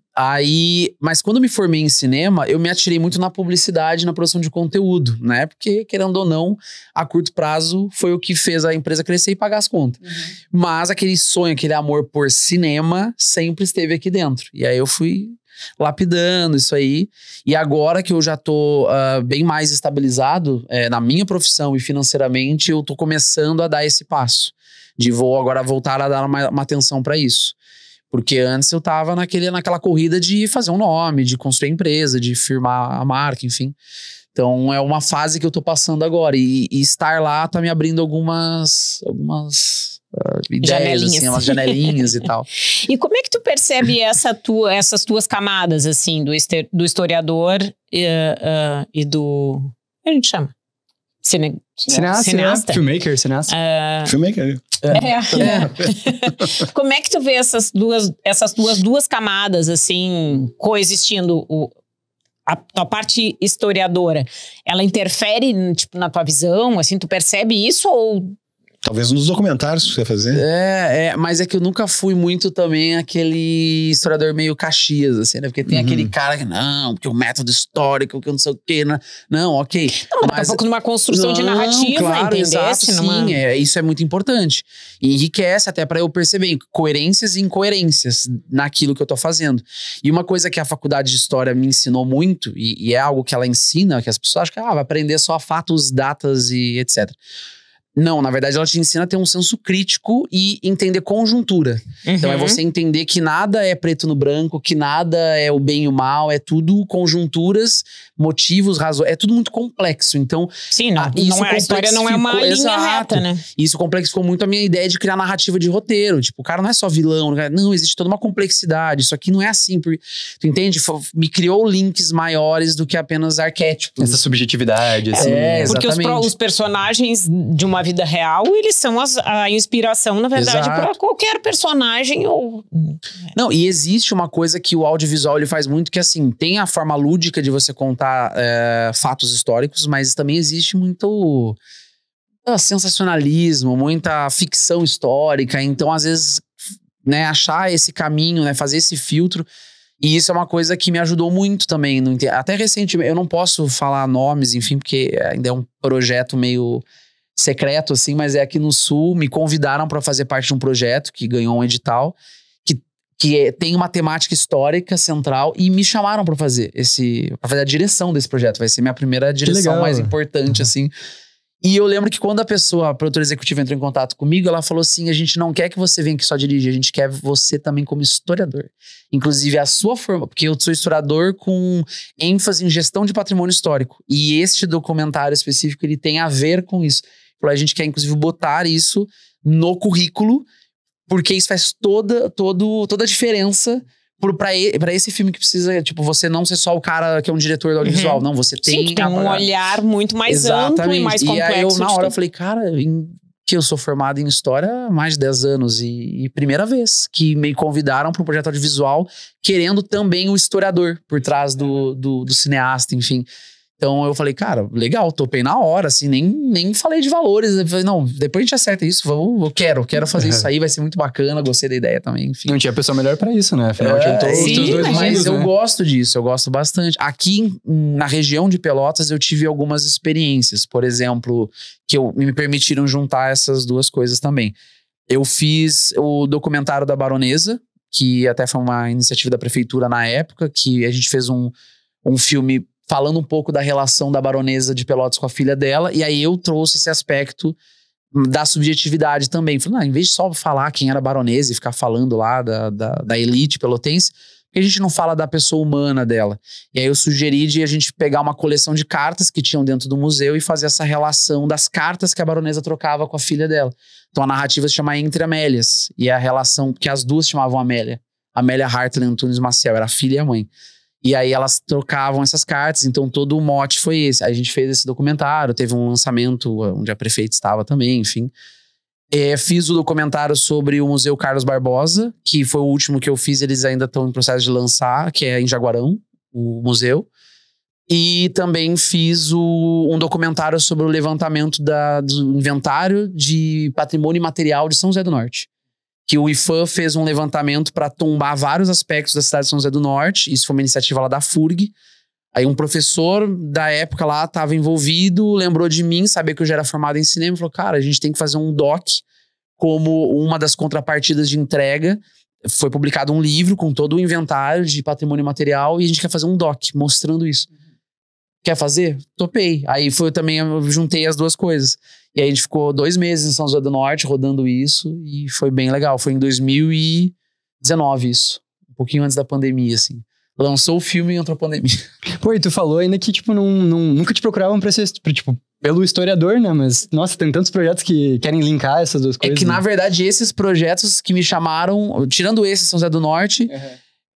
C: mas quando eu me formei em cinema, eu me atirei muito na publicidade, na produção de conteúdo, né? Porque, querendo ou não, a curto prazo foi o que fez a empresa crescer e pagar as contas. Mas aquele sonho, aquele amor por cinema sempre esteve aqui dentro. E aí eu fui lapidando isso aí. E agora que eu já tô bem mais estabilizado na minha profissão e financeiramente, eu tô começando a dar esse passo. Vou agora voltar a dar uma atenção para isso. Porque antes eu tava naquela corrida de fazer um nome, de construir a empresa, de firmar a marca, enfim. Então é uma fase que eu tô passando agora. E estar lá tá me abrindo algumas ideias, assim, umas janelinhas e tal.
A: E como é que tu percebe essas tuas camadas, assim, do historiador e do... Como a gente chama? Cineasta?
D: Filmmaker, cineasta.
B: Filmmaker.
A: Como é que tu vê essas tuas duas camadas, assim, coexistindo? A tua parte historiadora, ela interfere, tipo, na tua visão? Assim, tu percebe isso ou...
B: Talvez nos documentários que você vai fazer.
C: Mas é que eu nunca fui muito também aquele historiador meio Caxias, assim, né? Porque tem aquele cara que, não, porque o método histórico, que eu não sei o quê, não, ok.
A: Não, mas daqui a pouco numa construção de narrativa,
C: claro, exato,
A: numa...
C: sim, isso é muito importante. E enriquece até para eu perceber coerências e incoerências naquilo que eu tô fazendo. E uma coisa que a faculdade de História me ensinou muito, e é algo que ela ensina, que as pessoas acham que vai aprender só fatos, datas e etc. Não, na verdade ela te ensina a ter um senso crítico e entender conjuntura. Então é você entender que nada é preto no branco, que nada é o bem e o mal, é tudo conjunturas, motivos, razões, é tudo muito complexo. Então,
A: sim, a história não é uma linha reta, né?
C: Isso complexificou muito a minha ideia de criar narrativa de roteiro. Tipo, o cara não é só vilão, não, existe toda uma complexidade. Isso aqui não é assim, tu entende? Me criou links maiores do que apenas arquétipos.
D: Essa subjetividade, assim.
A: Porque os personagens de uma vida real, eles são a inspiração, na verdade, para qualquer personagem ou...
C: Não, e existe uma coisa que o audiovisual ele faz muito, que assim, tem a forma lúdica de você contar fatos históricos, mas também existe muito sensacionalismo, muita ficção histórica, então às vezes, né, achar esse caminho, né, fazer esse filtro. E isso é uma coisa que me ajudou muito também. Até recentemente, eu não posso falar nomes, enfim, porque ainda é um projeto meio secreto, assim, mas é aqui no Sul, me convidaram para fazer parte de um projeto que ganhou um edital, que tem uma temática histórica central, e me chamaram para fazer a direção desse projeto. Vai ser minha primeira direção mais importante, assim. E eu lembro que quando a produtora executiva entrou em contato comigo, ela falou assim, a gente não quer que você venha aqui só dirigir, a gente quer você também como historiador. Inclusive a sua forma, porque eu sou historiador com ênfase em gestão de patrimônio histórico. E este documentário específico, ele tem a ver com isso. A gente quer, inclusive, botar isso no currículo, porque isso faz toda a diferença pra esse filme que precisa, tipo, você não ser só o cara que é um diretor do audiovisual. Não, você tem...
A: Sim, tem um olhar muito mais amplo e mais complexo. E aí
C: eu, na hora, eu falei, cara, que eu sou formado em História há mais de 10 anos e primeira vez que me convidaram para um projeto audiovisual querendo também o historiador por trás do cineasta, enfim. Então eu falei, cara, legal, topei na hora, assim, nem falei de valores. Eu falei, não, depois a gente acerta isso, eu quero fazer isso aí, vai ser muito bacana, gostei da ideia também, enfim.
D: Não tinha pessoa melhor pra isso, né? Afinal,
C: mas eu gosto disso, eu gosto bastante. Aqui, na região de Pelotas, eu tive algumas experiências, por exemplo, que me permitiram juntar essas duas coisas também. Eu fiz o documentário da Baronesa, que até foi uma iniciativa da prefeitura na época, que a gente fez um filme falando um pouco da relação da Baronesa de Pelotas com a filha dela, e aí eu trouxe esse aspecto da subjetividade também. Falei, em vez de só falar quem era Baronesa e ficar falando lá da elite pelotense, porque a gente não fala da pessoa humana dela? E aí eu sugeri de a gente pegar uma coleção de cartas que tinham dentro do museu e fazer essa relação das cartas que a Baronesa trocava com a filha dela. Então a narrativa se chama Entre Amélias, e a relação, porque as duas chamavam Amélia Hartley Antunes Maciel, era a filha e a mãe. E aí elas trocavam essas cartas, então todo o mote foi esse. Aí a gente fez esse documentário, teve um lançamento onde a prefeita estava também, enfim. Fiz o documentário sobre o Museu Carlos Barbosa, que foi o último que eu fiz, eles ainda estão em processo de lançar, que é em Jaguarão, o museu. E também fiz um documentário sobre o levantamento do inventário de patrimônio imaterial de São José do Norte. Que o IFAM fez um levantamento para tombar vários aspectos da cidade de São José do Norte. Isso foi uma iniciativa lá da FURG. Aí um professor da época lá estava envolvido, lembrou de mim, sabia que eu já era formado em cinema, e falou, cara, a gente tem que fazer um doc como uma das contrapartidas de entrega. Foi publicado um livro com todo o inventário de patrimônio material e a gente quer fazer um doc mostrando isso. Quer fazer? Topei. Aí eu juntei as duas coisas. E aí a gente ficou 2 meses em São José do Norte rodando isso e foi bem legal. Foi em 2019 isso. Um pouquinho antes da pandemia, assim. Lançou o filme e entrou a pandemia.
D: Pô, e tu falou ainda que, tipo, nunca te procuravam pra ser, tipo, pelo historiador, né? Mas, nossa, tem tantos projetos que querem linkar essas duas coisas.
C: É que, na verdade, esses projetos que me chamaram, tirando esse São José do Norte,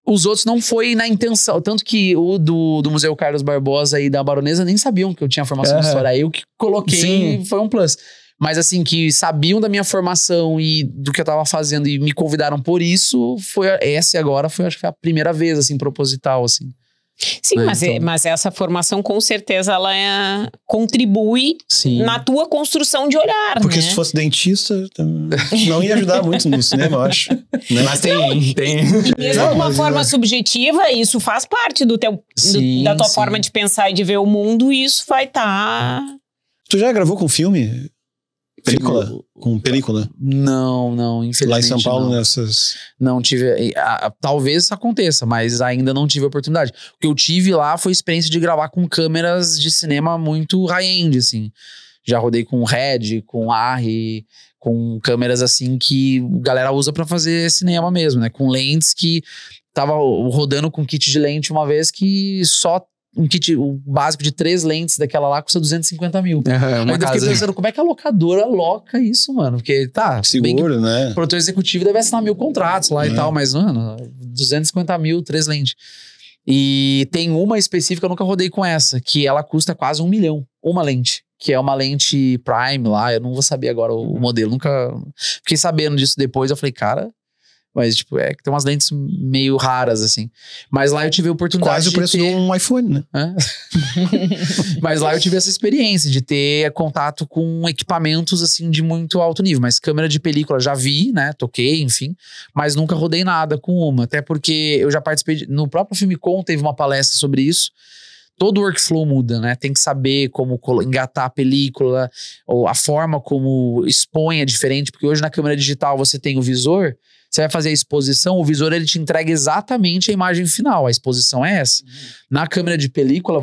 C: os outros não foi na intenção. Tanto que o do Museu Carlos Barbosa e da Baronesa nem sabiam que eu tinha formação de história. Aí eu que coloquei, foi um plus. Mas assim, que sabiam da minha formação e do que eu tava fazendo e me convidaram por isso, essa agora foi, acho que foi a primeira vez, assim, proposital, assim.
A: Sim, mas essa formação com certeza ela contribui na tua construção de olhar,
B: porque
A: né?
B: se fosse dentista, não ia ajudar muito no cinema, eu acho. Né?
D: Mas tem.
A: E mesmo de uma forma subjetiva, isso faz parte da tua forma de pensar e de ver o mundo, e isso vai estar...
B: Tu já gravou com filme? Película? Com película?
C: Não, infelizmente.
B: Lá em São Paulo, nessas...
C: Não tive... talvez aconteça, mas ainda não tive a oportunidade. O que eu tive lá foi a experiência de gravar com câmeras de cinema muito high-end, assim. Já rodei com Red, com ARRI, com câmeras, assim, que a galera usa pra fazer cinema mesmo, né? Com lentes que... Tava rodando com kit de lente uma vez que só... Um kit básico de 3 lentes daquela lá custa 250 mil.
D: Aí eu
C: fiquei pensando, como é que a locadora aloca isso, mano? Porque,
B: seguro, né?
C: O produtor executivo deve assinar 1000 contratos lá e tal, mas, mano, 250 mil, 3 lentes. E tem uma específica, eu nunca rodei com essa, que ela custa quase 1 milhão. Uma lente, que é uma lente Prime lá, eu não vou saber agora o modelo, nunca... Fiquei sabendo disso depois, eu falei, cara... Mas, tipo, que tem umas lentes meio raras, assim. Mas lá eu tive a oportunidade
B: quase o preço de um iPhone, né?
C: Mas lá eu tive essa experiência de ter contato com equipamentos, assim, de muito alto nível. Mas câmera de película já vi, né? Toquei, enfim. Mas nunca rodei nada com uma. Até porque eu já participei... No próprio Filmicon teve uma palestra sobre isso. Todo o workflow muda, né? Tem que saber como engatar a película, ou a forma como expõe é diferente. Porque hoje na câmera digital você tem o visor... Você vai fazer a exposição, o visor ele te entrega exatamente a imagem final. A exposição é essa. Na câmera de película,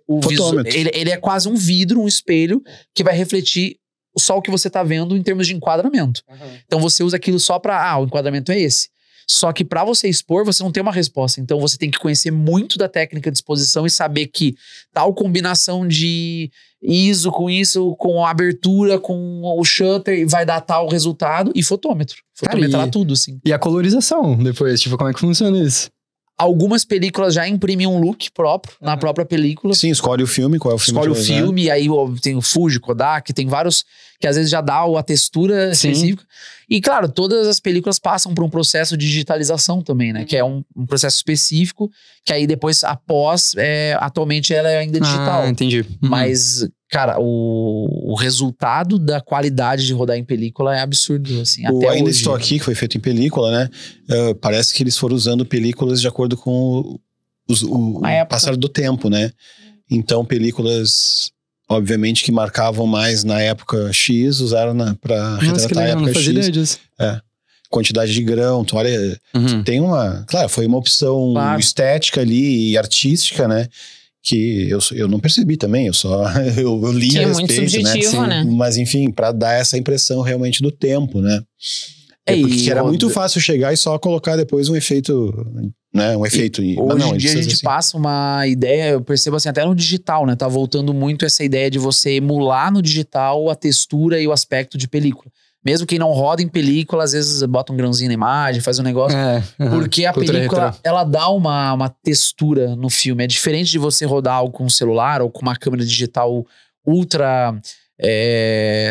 C: o visor, ele é quase um vidro, um espelho, que vai refletir só o que você tá vendo em termos de enquadramento. Então você usa aquilo só pra... o enquadramento é esse. Só que pra você expor, você não tem uma resposta. Então você tem que conhecer muito da técnica de exposição e saber que tal combinação de ISO com isso, com a abertura, com o shutter, vai dar tal resultado. E fotômetro. Fotometrar tudo, assim.
D: E a colorização depois? Tipo, como é que funciona isso?
C: Algumas películas já imprimem um look próprio, na própria película.
B: Sim, escolhe o filme, qual é o filme.
C: Escolhe o filme, aí tem o Fuji, Kodak, tem vários que às vezes já dá a textura específica. E claro, todas as películas passam por um processo de digitalização também, né? Que é um processo específico, que aí depois, após, atualmente ela é ainda digital.
D: Entendi.
C: Mas, cara, o resultado da qualidade de rodar em película é absurdo, assim, até
B: Ainda
C: hoje.
B: Estou Aqui, que foi feito em película, né? Parece que eles foram usando películas de acordo com o passar do tempo, né? Então, películas, obviamente, que marcavam mais na época X, usaram pra retratar a época
D: não fazia
B: X.
D: ideia disso.
B: Quantidade de grão, tu olha... Tem uma... Claro, foi uma opção estética ali e artística, né? Que eu não percebi também, eu li a respeito,
A: muito subjetivo, né?
B: Mas enfim, pra dar essa impressão realmente do tempo, né? Porque era muito fácil chegar e só colocar depois um efeito, né? Um efeito.
C: Hoje em dia a gente passa uma ideia, eu percebo assim, até no digital, né? Tá voltando muito essa ideia de você emular no digital a textura e o aspecto de película. Mesmo quem não roda em película, às vezes bota um grãozinho na imagem, faz um negócio. Porque a película, ela dá uma textura no filme. É diferente de você rodar algo com um celular ou com uma câmera digital ultra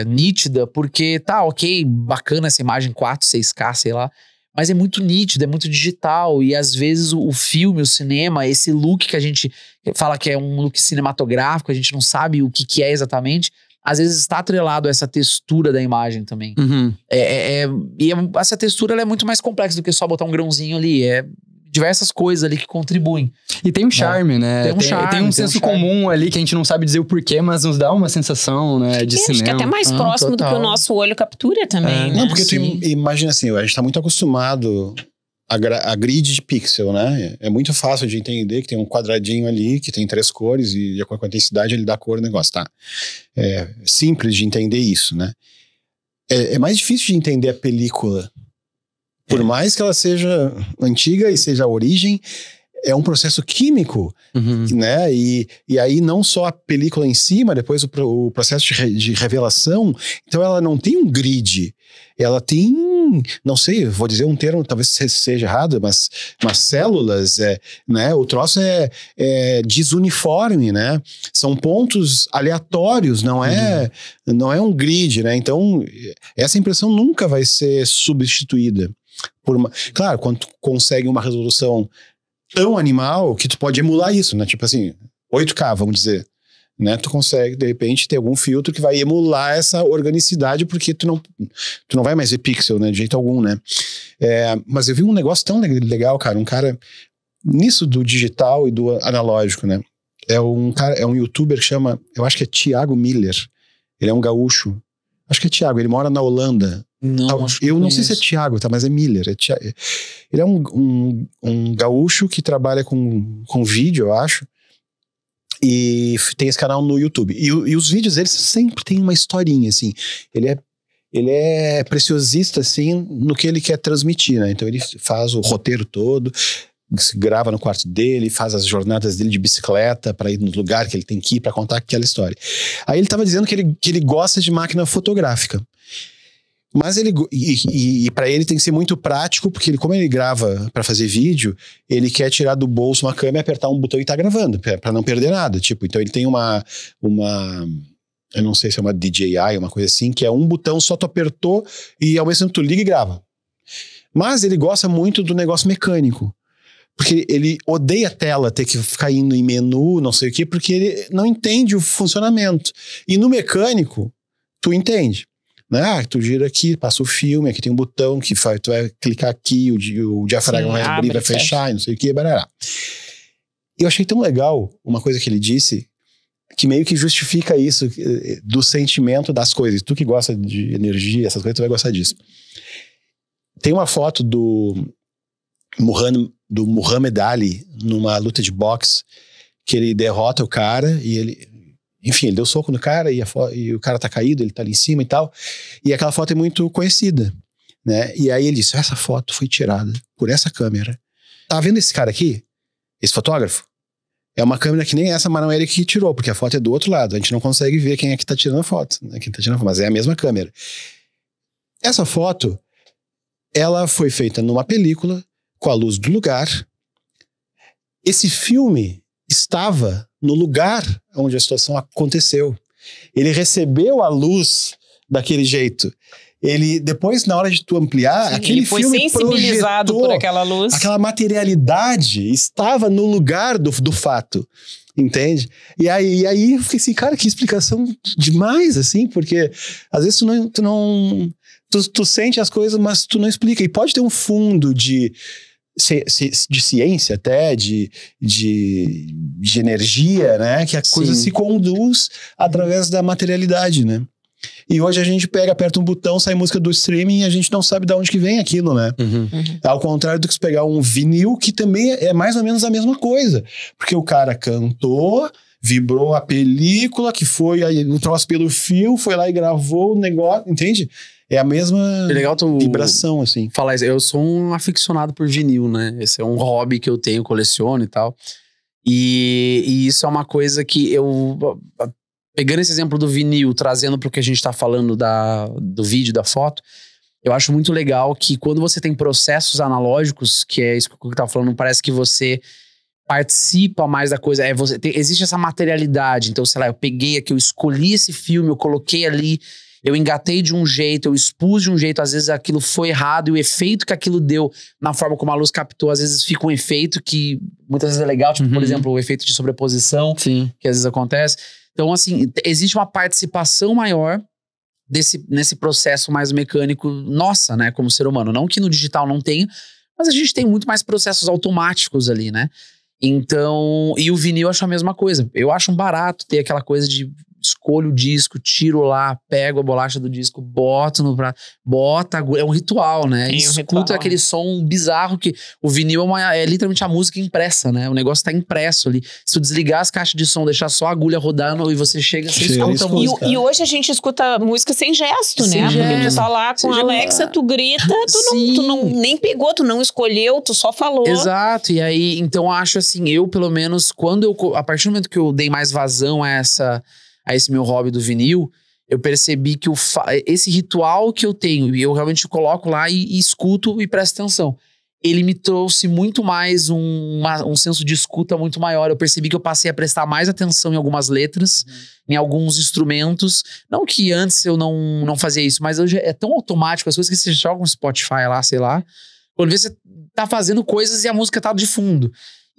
C: nítida, porque ok, bacana essa imagem 4, 6K, sei lá. Mas é muito nítido, é muito digital. E às vezes o filme, o cinema, esse look que a gente fala que é um look cinematográfico, a gente não sabe o que é exatamente, às vezes está atrelado a essa textura da imagem também. E essa textura ela é muito mais complexa do que só botar um grãozinho ali. É diversas coisas ali que contribuem.
D: E tem um charme, né? Tem um senso comum ali que a gente não sabe dizer o porquê, mas nos dá uma sensação, né, de cinema.
A: Acho que é até mais próximo do que o nosso olho captura também, né?
B: Não, porque tu imagina assim, a gente tá muito acostumado a grid de pixel, né? É muito fácil de entender que tem um quadradinho ali, que tem 3 cores e com a intensidade ele dá cor no negócio, tá? É simples de entender isso, né? É mais difícil de entender a película. Por mais que ela seja antiga e seja a origem, é um processo químico, né? E aí não só a película em si, mas depois o processo de revelação. Então ela não tem um grid. Ela tem, não sei, vou dizer um termo, talvez seja errado, mas células, né? O troço é desuniforme, né? São pontos aleatórios, não é um grid, né? Então essa impressão nunca vai ser substituída. Claro, quando tu consegue uma resolução tão animal que tu pode emular isso, né? Tipo assim, 8K, vamos dizer. Né? Tu consegue, de repente, ter algum filtro que vai emular essa organicidade, porque tu não vai mais ver pixel, né? De jeito algum, né? Mas eu vi um negócio tão legal, cara. Um cara, nisso do digital e do analógico, né? É um youtuber que chama, eu acho que é Thiago Miller. Ele é um gaúcho. Acho que é Thiago, ele mora na Holanda. Eu não sei se é Thiago, tá? Mas é Miller. Ele é um gaúcho que trabalha com vídeo, eu acho. E tem esse canal no YouTube. E os vídeos deles sempre tem uma historinha, assim. Ele é preciosista, assim, no que ele quer transmitir, né? Então ele faz o roteiro todo, se grava no quarto dele, faz as jornadas dele de bicicleta para ir no lugar que ele tem que ir para contar aquela história. Aí ele tava dizendo que ele gosta de máquina fotográfica. Mas para ele tem que ser muito prático, porque como ele grava para fazer vídeo, ele quer tirar do bolso uma câmera, apertar um botão e tá gravando, para não perder nada. Tipo, então ele tem uma eu não sei se é uma DJI, uma coisa assim, que é um botão, só tu apertou e ao mesmo tempo tu liga e grava. Mas ele gosta muito do negócio mecânico. Porque ele odeia a tela ter que ficar indo em menu, não sei o quê, porque ele não entende o funcionamento. E no mecânico, tu entende. Né? Tu gira aqui, passa o filme, aqui tem um botão que tu vai clicar aqui, o diafragma vai abrir, vai fechar, e não sei o que, barará. Eu achei tão legal uma coisa que ele disse, que meio que justifica isso, do sentimento das coisas. Tu que gosta de energia, essas coisas, tu vai gostar disso. Tem uma foto do Muhammad Ali numa luta de boxe, que ele derrota o cara e ele deu soco no cara e o cara tá caído, ele tá ali em cima e tal. E aquela foto é muito conhecida, né? E aí ele disse, essa foto foi tirada por essa câmera. Tá vendo esse cara aqui? Esse fotógrafo? É uma câmera que nem essa, mas não é ele que tirou, porque a foto é do outro lado. A gente não consegue ver quem é que tá tirando a foto, né? Quem tá tirando a foto, mas é a mesma câmera. Essa foto, ela foi feita numa película, com a luz do lugar. Esse filme estava no lugar onde a situação aconteceu. Ele recebeu a luz daquele jeito. Ele, depois, na hora de tu ampliar, aquele filme
A: foi sensibilizado por aquela luz.
B: Aquela materialidade estava no lugar do fato. Entende? E aí eu fiquei assim, cara, que explicação demais, assim, porque às vezes tu sente as coisas, mas tu não explica. E pode ter um fundo de ciência até, de energia, né? Que a coisa se conduz através da materialidade, né? E hoje a gente aperta um botão, sai música do streaming e a gente não sabe de onde que vem aquilo, né? Ao contrário do que se pegar um vinil, que também é mais ou menos a mesma coisa. Porque o cara cantou, vibrou a película, que foi aí, o troço pelo fio, foi lá e gravou o negócio, entende? É a mesma vibração, assim.
C: Falar isso, eu sou um aficionado por vinil, né? Esse é um hobby que eu tenho, coleciono e tal. E isso é uma coisa que eu... Pegando esse exemplo do vinil, trazendo para o que a gente tá falando do vídeo, da foto, eu acho muito legal que quando você tem processos analógicos, que é isso que eu tava falando, parece que você participa mais da coisa. Existe essa materialidade. Então, sei lá, eu peguei aqui, eu escolhi esse filme, eu coloquei ali... Eu engatei de um jeito, eu expus de um jeito, às vezes aquilo foi errado, e o efeito que aquilo deu na forma como a luz captou, às vezes fica um efeito que muitas vezes é legal, tipo, por exemplo, o efeito de sobreposição,
D: Sim.
C: que às vezes acontece. Então, assim, existe uma participação maior nesse processo mais mecânico nossa, né, como ser humano. Não que no digital não tenha, mas a gente tem muito mais processos automáticos ali, né? Então, e o vinil eu acho a mesma coisa. Eu acho um barato ter aquela coisa de escolho o disco, tiro lá, pego a bolacha do disco, boto no prato, bota a agulha. É um ritual, né? Escuta aquele som bizarro que o vinil é literalmente a música impressa, né? O negócio tá impresso ali. Se tu desligar as caixas de som, deixar só a agulha rodando e você chega, você escuta a música.
A: E hoje a gente escuta música sem gesto,
C: sem
A: né?
C: gesto.
A: Porque tu tá lá com a Alexa, tu grita, tu não nem pegou, tu não escolheu, tu só falou.
C: Exato, e aí, então acho assim, eu pelo menos, a partir do momento que eu dei mais vazão a esse meu hobby do vinil, eu percebi que esse ritual que eu tenho, e eu realmente coloco lá e escuto e presto atenção, ele me trouxe muito mais um senso de escuta muito maior. Eu percebi que eu passei a prestar mais atenção em algumas letras, em alguns instrumentos. Não que antes eu não fazia isso, mas hoje é tão automático, as coisas que você joga no Spotify lá, sei lá, quando você tá fazendo coisas e a música tá de fundo.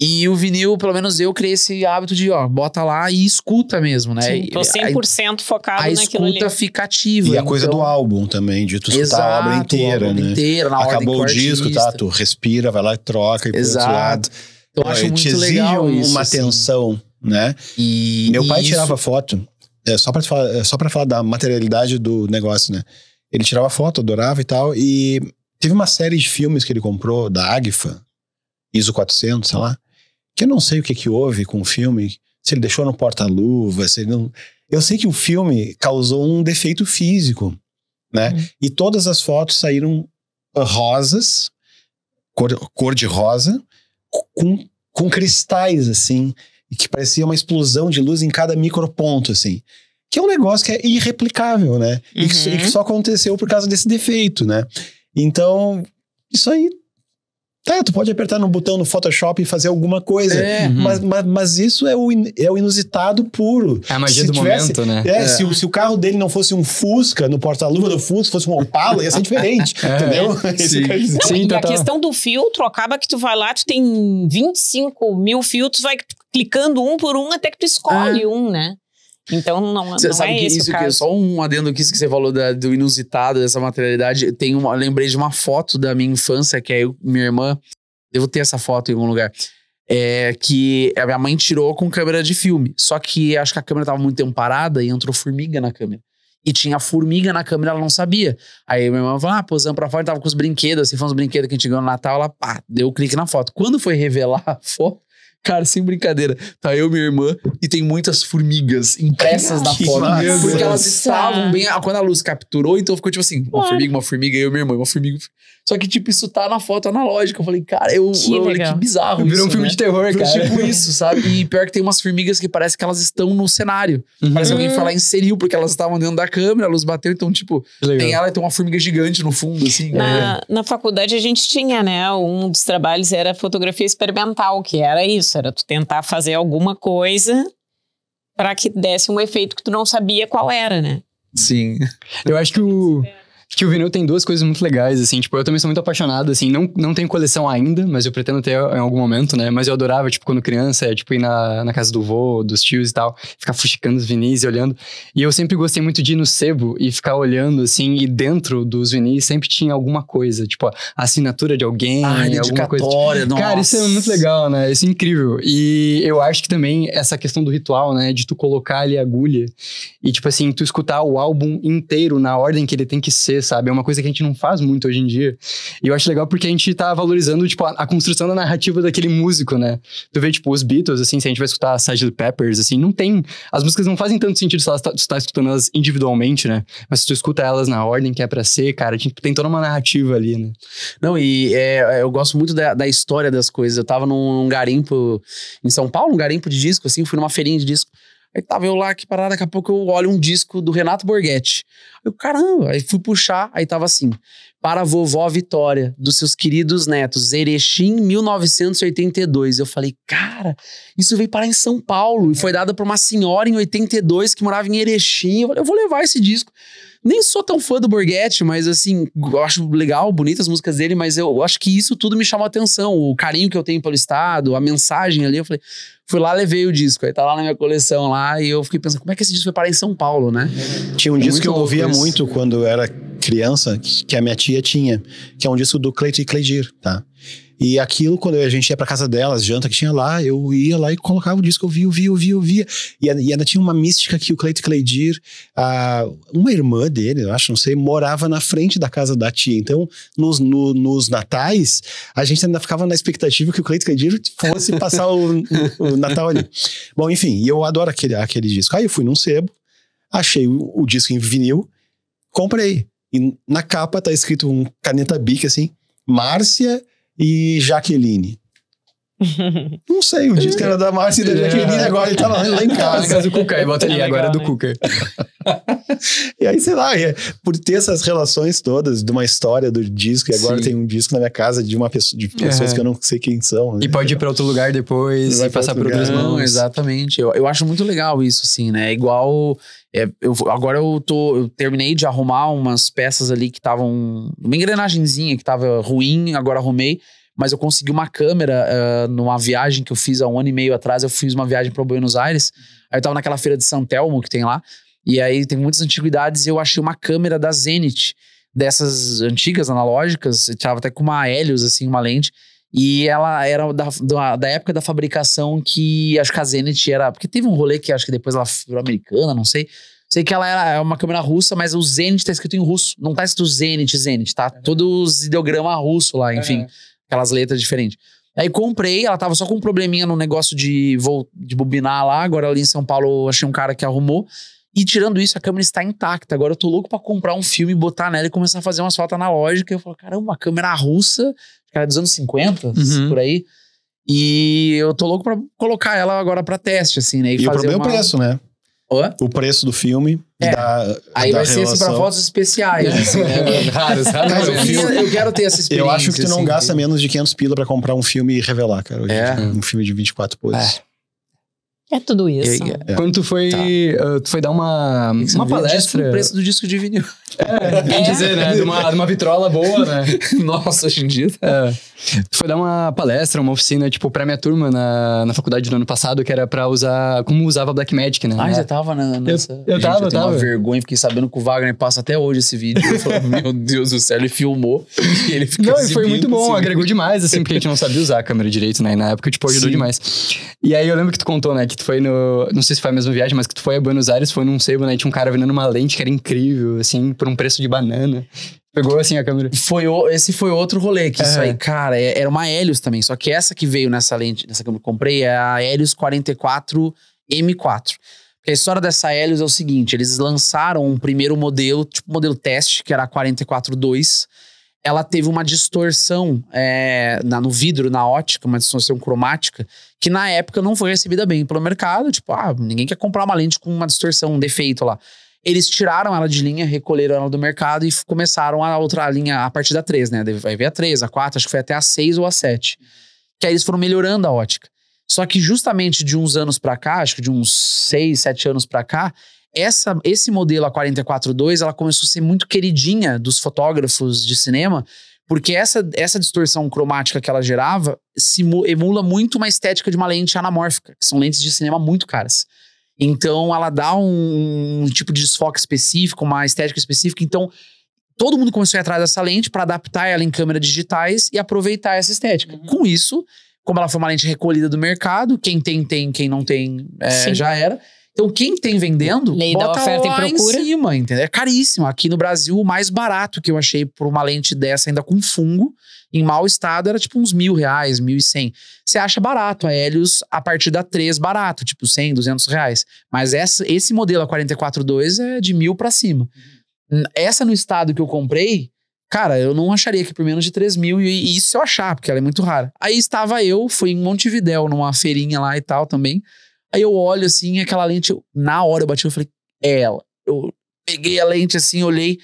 C: E o vinil, pelo menos eu criei esse hábito de, bota lá e escuta mesmo, né?
A: Sim, tô 100% focado naquilo ali.
C: A escuta fica ativa.
B: E a coisa do álbum também, de tu escutar a obra inteira, né? Acabou o disco, tá? Tu respira, vai lá e troca e pro outro lado.
C: Então, eu acho muito legal isso.
B: Uma atenção, né?
C: E
B: meu pai tirava foto, só pra falar da materialidade do negócio, né? Ele tirava foto, adorava e tal, e teve uma série de filmes que ele comprou, da Agfa, ISO 400, sei lá, que eu não sei o que houve com o filme, se ele deixou no porta-luva, se ele não... Eu sei que o filme causou um defeito físico, né? E todas as fotos saíram rosas, cor de rosa, com cristais, assim, e que parecia uma explosão de luz em cada microponto, assim. Que é um negócio que é irreplicável, né? E que só aconteceu por causa desse defeito, né? Então, isso aí... Tá, tu pode apertar no botão no Photoshop e fazer alguma coisa, mas isso é o inusitado puro.
D: É a magia do momento, né?
B: Se o carro dele não fosse um Fusca, no porta-luva do Fusca, fosse um Opala, ia ser diferente, entendeu?
A: Sim, a questão do filtro, acaba que tu vai lá, tu tem 25 mil filtros, vai clicando um por um até que tu escolhe um, né? Então não
C: sabe
A: é
C: que
A: esse
C: isso
A: o caso.
C: Que só um adendo aqui que você falou do inusitado, dessa materialidade. Lembrei de uma foto da minha infância, que é minha irmã, devo ter essa foto em algum lugar, que a minha mãe tirou com câmera de filme. Só que acho que a câmera tava muito tempo parada e entrou formiga na câmera. E tinha formiga na câmera, ela não sabia. Aí minha irmã falou, posando pra fora, tava com os brinquedos, assim, foi uns brinquedos que a gente ganhou no Natal, ela deu clique na foto. Quando foi revelar a foto, cara, sem brincadeira, tá eu e minha irmã e tem muitas formigas impressas na foto. Porque elas estavam bem... Quando a luz capturou, então ficou tipo assim, uma formiga, eu e minha irmã, uma formiga. Só que tipo, isso tá na foto analógica. Eu falei, cara, que bizarro.
D: Virou um filme de terror, cara.
C: Tipo isso, sabe? E pior que tem umas formigas que parece que elas estão no cenário. Parece que alguém foi lá e inseriu, porque elas estavam dentro da câmera, a luz bateu, então tipo, tem ela e tem uma formiga gigante no fundo, assim.
A: Na faculdade a gente tinha, né, um dos trabalhos era fotografia experimental, que era isso, era tu tentar fazer alguma coisa para que desse um efeito que tu não sabia qual era, né?
C: Sim.
D: Eu acho que o vinil tem duas coisas muito legais, assim, tipo, eu também sou muito apaixonado, assim, não tenho coleção ainda, mas eu pretendo ter em algum momento, né, mas eu adorava, tipo, quando criança, tipo, ir na casa do vô, dos tios e tal, ficar fuxicando os vinis e olhando, e eu sempre gostei muito de ir no sebo e ficar olhando, assim, e dentro dos vinis sempre tinha alguma coisa, tipo, a assinatura de alguém, alguma coisa. Tipo, cara, isso é muito legal, né, isso é incrível, e eu acho que também essa questão do ritual, né, de tu colocar ali a agulha e, tipo assim, tu escutar o álbum inteiro na ordem que ele tem que ser, sabe? É uma coisa que a gente não faz muito hoje em dia. E eu acho legal porque a gente tá valorizando, tipo, a construção da narrativa daquele músico, né? Tu vê, tipo, os Beatles, assim, se a gente vai escutar Sgt. Peppers, assim, não tem... As músicas não fazem tanto sentido se tu tá escutando elas individualmente, né? Mas se tu escuta elas na ordem que é pra ser, cara, tipo, tem toda uma narrativa ali, né?
C: Não, e eu gosto muito da história das coisas. Eu tava num garimpo em São Paulo, um garimpo de disco, assim, fui numa feirinha de disco. Aí tava eu lá, que parada, daqui a pouco eu olho um disco do Renato Borghetti. Eu, caramba, aí fui puxar, aí tava assim, para a vovó Vitória, dos seus queridos netos, Erechim, 1982. Eu falei, cara, isso veio parar em São Paulo, e foi dado por uma senhora em 82 que morava em Erechim. Eu falei, eu vou levar esse disco. Nem sou tão fã do Borghetti, mas assim, eu acho legal, bonitas as músicas dele, mas eu acho que isso tudo me chamou a atenção. O carinho que eu tenho pelo estado, a mensagem ali, eu falei, fui lá, levei o disco, aí tá lá na minha coleção lá, e eu fiquei pensando, como é que esse disco foi parar em São Paulo, né?
B: Tinha um disco que eu ouvia muito quando eu era criança, que a minha tia tinha, que é um disco do Cleiton e Cleidir, tá? E aquilo, quando a gente ia pra casa delas, janta que tinha lá, eu ia lá e colocava o disco, ouvia. E ainda tinha uma mística que o Cleiton Cleidir, uma irmã dele, eu acho, não sei, morava na frente da casa da tia. Então, nos natais, a gente ainda ficava na expectativa que o Cleiton Cleidir fosse passar o Natal ali. Bom, enfim, e eu adoro aquele disco. Aí eu fui num sebo, achei o disco em vinil, comprei. E na capa tá escrito um caneta Bic, assim, Márcia e Jaqueline. Não sei, o disco era da Márcia e da Jaqueline, agora ele tá lá em casa.
D: Na casa do Cuca, aí bota ali, agora é do Cuca.
B: E aí, sei lá, por ter essas relações todas de uma história do disco, e agora tem um disco na minha casa de pessoas que eu não sei quem são.
D: E pode ir pra outro lugar depois e passar por outras mãos.
C: Não, exatamente. Eu acho muito legal isso, assim, né? Igual... agora eu terminei de arrumar umas peças ali que estavam... Uma engrenagenzinha que tava ruim, agora arrumei. Mas eu consegui uma câmera numa viagem que eu fiz há 1 ano e meio atrás. Eu fiz uma viagem para Buenos Aires. Aí eu tava naquela feira de San Telmo que tem lá. E aí tem muitas antiguidades e eu achei uma câmera da Zenit. Dessas antigas, analógicas. Eu tava até com uma Helios, assim, uma lente. E ela era da época da fabricação que acho que a Zenit era... Porque teve um rolê que acho que depois ela virou americana, não sei. Sei que ela era uma câmera russa, mas o Zenit tá escrito em russo. Não tá escrito Zenit, tá? Todos os ideogramas russos lá, enfim. Aquelas letras diferentes. Aí comprei, ela tava só com um probleminha no negócio de bobinar lá. Agora ali em São Paulo eu achei um cara que arrumou. E tirando isso, a câmera está intacta. Agora eu tô louco pra comprar um filme, botar nela e começar a fazer umas fotos analógicas. Eu falo, caramba, uma câmera russa, cara dos anos 50, por aí. E eu tô louco pra colocar ela agora pra teste, assim, né?
B: E o problema é o preço, né? O preço do filme.
C: Aí vai ser assim pra fotos especiais, assim, né? Raros. Eu quero ter essa experiência.
B: Eu acho que tu não
C: assim,
B: gasta menos de 500 pila pra comprar um filme e revelar, cara. Hoje um filme de 24 poses.
A: É tudo isso.
D: Quando tu foi, tu foi dar uma palestra...
C: O preço do disco de vinil.
D: Quem dizer, né? De uma vitrola boa, né?
C: Nossa, hoje em dia.
D: Tu foi dar uma palestra, uma oficina, tipo, pra minha turma na faculdade do ano passado, que era pra usar... Como usava Blackmagic, né?
C: Você tava nessa...
D: Eu tava.
C: Eu uma vergonha, fiquei sabendo que o Wagner passa até hoje esse vídeo. Eu falei, meu Deus do céu, ele filmou e ele fica
D: e foi muito bom, agregou demais, assim, porque a gente não sabia usar a câmera direito, né? E na época, tipo, ajudou demais. E aí eu lembro que tu contou, né? Que tu foi não sei se foi a mesma viagem, mas que tu foi a Buenos Aires, foi num sebo, né? E tinha um cara vendendo uma lente que era incrível, assim, por um preço de banana. Pegou, assim, a câmera.
C: Esse foi outro rolê, que isso aí, cara, era uma Helios também. Só que essa que veio nessa lente, nessa câmera que eu comprei, é a Helios 44 M4. Porque a história dessa Helios é o seguinte, eles lançaram um primeiro modelo, tipo modelo teste, que era a 44.2. Ela teve uma distorção no vidro, na ótica, uma distorção cromática, que na época não foi recebida bem pelo mercado. Tipo, ninguém quer comprar uma lente com uma distorção, um defeito lá. Eles tiraram ela de linha, recolheram ela do mercado e começaram a outra linha a partir da 3, né? Vai ver a 3, a 4, acho que foi até a 6 ou a 7. Que aí eles foram melhorando a ótica. Só que justamente de uns anos pra cá, acho que de uns 6, 7 anos pra cá, esse modelo, a 44.2, ela começou a ser muito queridinha dos fotógrafos de cinema, porque essa distorção cromática que ela gerava emula muito uma estética de uma lente anamórfica, que são lentes de cinema muito caras. Então, ela dá um tipo de desfoque específico, uma estética específica. Então, todo mundo começou a ir atrás dessa lente para adaptar ela em câmeras digitais e aproveitar essa estética. Com isso, como ela foi uma lente recolhida do mercado, quem tem, quem não tem, já era. Então, quem tem vendendo,
A: lei
C: bota
A: da oferta
C: lá
A: e procura
C: em cima, entendeu? É caríssimo. Aqui no Brasil, o mais barato que eu achei por uma lente dessa, ainda com fungo, em mau estado, era tipo uns R$1.000, R$1.100. Você acha barato. A Helios, a partir da 3, barato, tipo 100, R$200. Mas esse modelo, a 44.2, é de 1.000 pra cima. Essa no estado que eu comprei, cara, eu não acharia que por menos de 3.000, e isso eu achar, porque ela é muito rara. Aí estava fui em Montevidéu, numa feirinha lá e tal também. Aí eu olho assim, aquela lente, na hora eu bati, eu falei, é ela. Eu peguei a lente assim, olhei,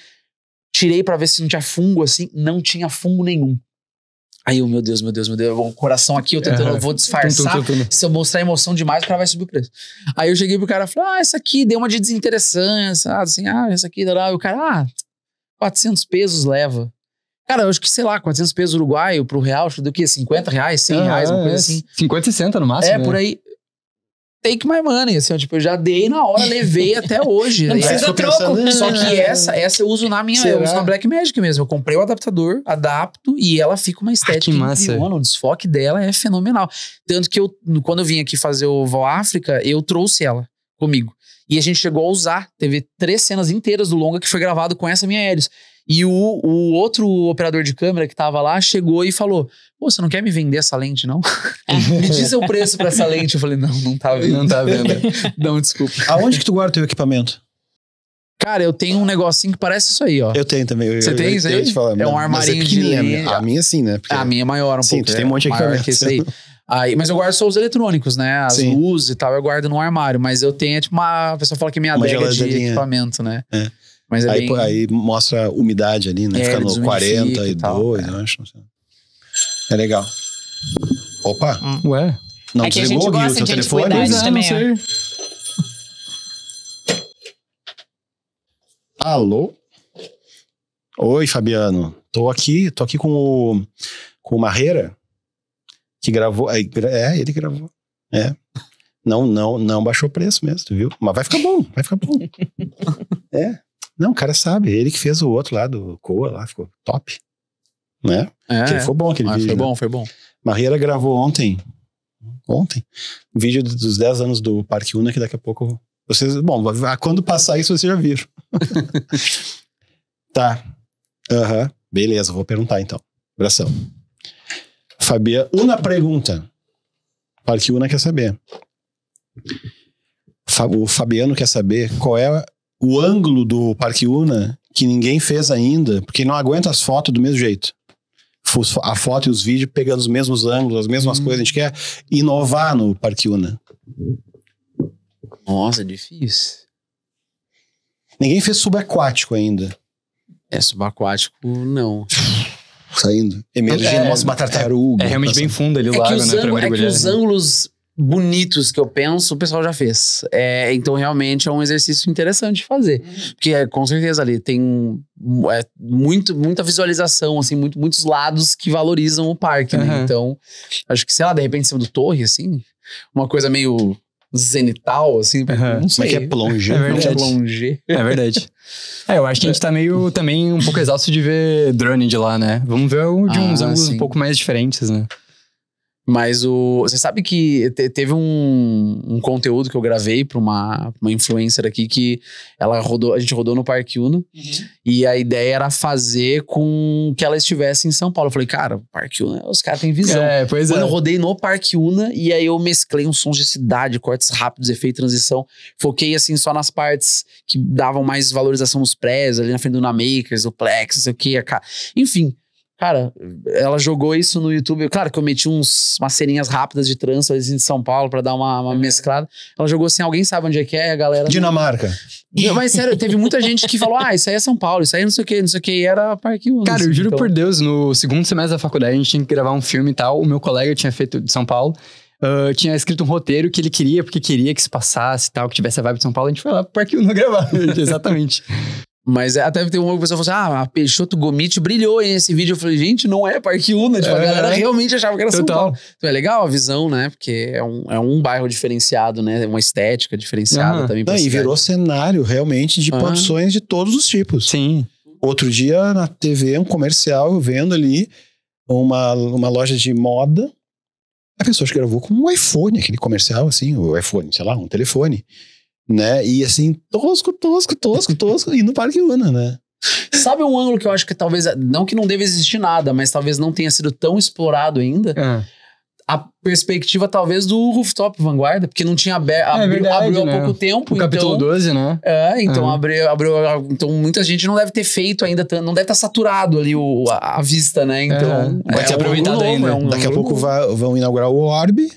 C: tirei pra ver se não tinha fungo assim, não tinha fungo nenhum. Aí eu, meu Deus, o coração aqui, eu tentando, eu vou disfarçar. Se eu mostrar emoção demais, o cara vai subir o preço. Aí eu cheguei pro cara e falei, essa aqui deu uma de desinteressância, assim, essa aqui, e o cara, 400 pesos leva. Cara, eu acho que, sei lá, 400 pesos uruguaio pro real, acho que deu o quê? 50 reais, 100 reais, uma coisa assim.
D: 50, 60 no máximo.
C: Por aí. Take my money, assim, tipo, eu já dei na hora, levei até hoje.
A: Não precisa troco.
C: Só que essa eu uso na Blackmagic mesmo. Eu comprei o adaptador, adapto e ela fica uma estética incrível. O desfoque dela é fenomenal. Tanto que quando eu vim aqui fazer o Val África, eu trouxe ela comigo. E a gente chegou a usar. Teve 3 cenas inteiras do longa que foi gravado com essa minha hélice. E o outro operador de câmera que tava lá chegou e falou, pô, você não quer me vender essa lente, não? Me diz o preço pra essa lente. Eu falei, não tá vendo.
D: Não tá vendo.
C: Não, desculpa.
B: Aonde que tu guarda o teu equipamento?
C: Cara, eu tenho um negocinho que parece isso aí, ó.
B: Eu tenho também.
C: Você tem isso aí?
B: É
C: um armarinho de linha.
B: A minha sim, né?
C: Porque a minha é maior
B: pouco. Sim, tu tem um monte de equipamento.
C: Que esse aí. Mas eu guardo só os eletrônicos, né? As luzes e tal, eu guardo no armário. Mas eu tenho, tipo, a pessoa fala que é minha adega de equipamento, né? Mas
B: aí mostra a umidade ali, né? Fica no 42, eu acho. É legal. Opa!
D: Ué?
B: Não
A: que a gente gosta de
B: telefone?
A: também,
B: Alô? Oi, Fabiano. Tô aqui com o Marreira, que gravou. Ele gravou. Não baixou o preço mesmo, tu viu? Mas vai ficar bom. Não, o cara sabe. Ele que fez o outro lá do Coa, lá, ficou top. Né? Foi bom aquele vídeo.
C: Foi bom.
B: Marreira gravou ontem. Um vídeo dos 10 anos do Parque Una, que daqui a pouco vocês... Bom, quando passar isso, vocês já viram. Tá. Beleza, vou perguntar então. Abração. Fabiana, uma pergunta. Parque Una quer saber. O Fabiano quer saber qual é o ângulo do Parque Una que ninguém fez ainda, porque não aguenta as fotos do mesmo jeito. A foto e os vídeos pegando os mesmos ângulos, as mesmas coisas. A gente quer inovar no Parque Una.
C: Nossa, difícil.
B: Ninguém fez subaquático ainda.
C: Subaquático, não.
B: Saindo. Emergindo, mostra uma tartaruga.
D: É realmente bem fundo ali o lago, né?
C: Que os ângulos bonitos que eu penso, o pessoal já fez. Então, realmente, é um exercício interessante de fazer. Porque, com certeza, ali tem muita visualização, assim, muitos lados que valorizam o parque, né? Então, acho que, sei lá, de repente, em cima do torre, assim, uma coisa meio zenital, assim, não sei.
B: Como é que é plongé?
D: É verdade. Eu acho que a gente tá meio, também, um pouco exausto de ver drone de lá, né? Vamos ver de uns ângulos um pouco mais diferentes, né?
C: Mas você sabe que teve um conteúdo que eu gravei pra uma influencer aqui que a gente rodou no Parque Una e a ideia era fazer com que ela estivesse em São Paulo. Eu falei, cara, Parque Una, os caras têm visão. Quando eu rodei no Parque Una e aí eu mesclei uns sons de cidade, cortes rápidos, efeito de transição, foquei assim só nas partes que davam mais valorização nos prédios, ali na frente do Namakers, do Plex, não sei o que, enfim. Cara, ela jogou isso no YouTube. Claro que eu meti umas serinhas rápidas de trânsito ali de São Paulo pra dar uma mesclada. Ela jogou assim, alguém sabe onde é que é? A galera...
B: Dinamarca.
C: Mas sério, teve muita gente que falou, isso aí é São Paulo, isso aí não sei o que, e era Parque Una.
D: Cara, eu juro por Deus, no segundo semestre da faculdade a gente tinha que gravar um filme e tal. O meu colega tinha feito de São Paulo. Tinha escrito um roteiro que ele queria, porque queria que se passasse e tal, que tivesse a vibe de São Paulo. A gente foi lá pro Parque Una gravar. Exatamente.
C: Mas até tem uma pessoa que falou assim, a Peixoto Gomit brilhou nesse vídeo. Eu falei, gente, não é Parque Una. Tipo, a galera realmente achava que era São Paulo. Então é legal a visão, né? Porque é um bairro diferenciado, né? Uma estética diferenciada também.
B: E virou cenário realmente de produções de todos os tipos.
D: Sim.
B: Outro dia na TV, um comercial, eu vendo ali uma loja de moda. A pessoa que gravou com um iPhone, aquele comercial assim, o iPhone, sei lá, um telefone. Né? E assim, tosco, e no Parque Una, né?
C: Sabe um ângulo que eu acho que talvez, não que não deva existir nada, mas talvez não tenha sido tão explorado ainda? A perspectiva talvez do Rooftop Vanguarda, porque não tinha abriu há pouco tempo.
D: O capítulo 12, né?
C: Então abriu. Então muita gente não deve ter feito ainda, não deve estar saturado ali a vista, né? Então
D: pode ser aproveitado ainda.
B: Daqui a pouco vão inaugurar o Orbe,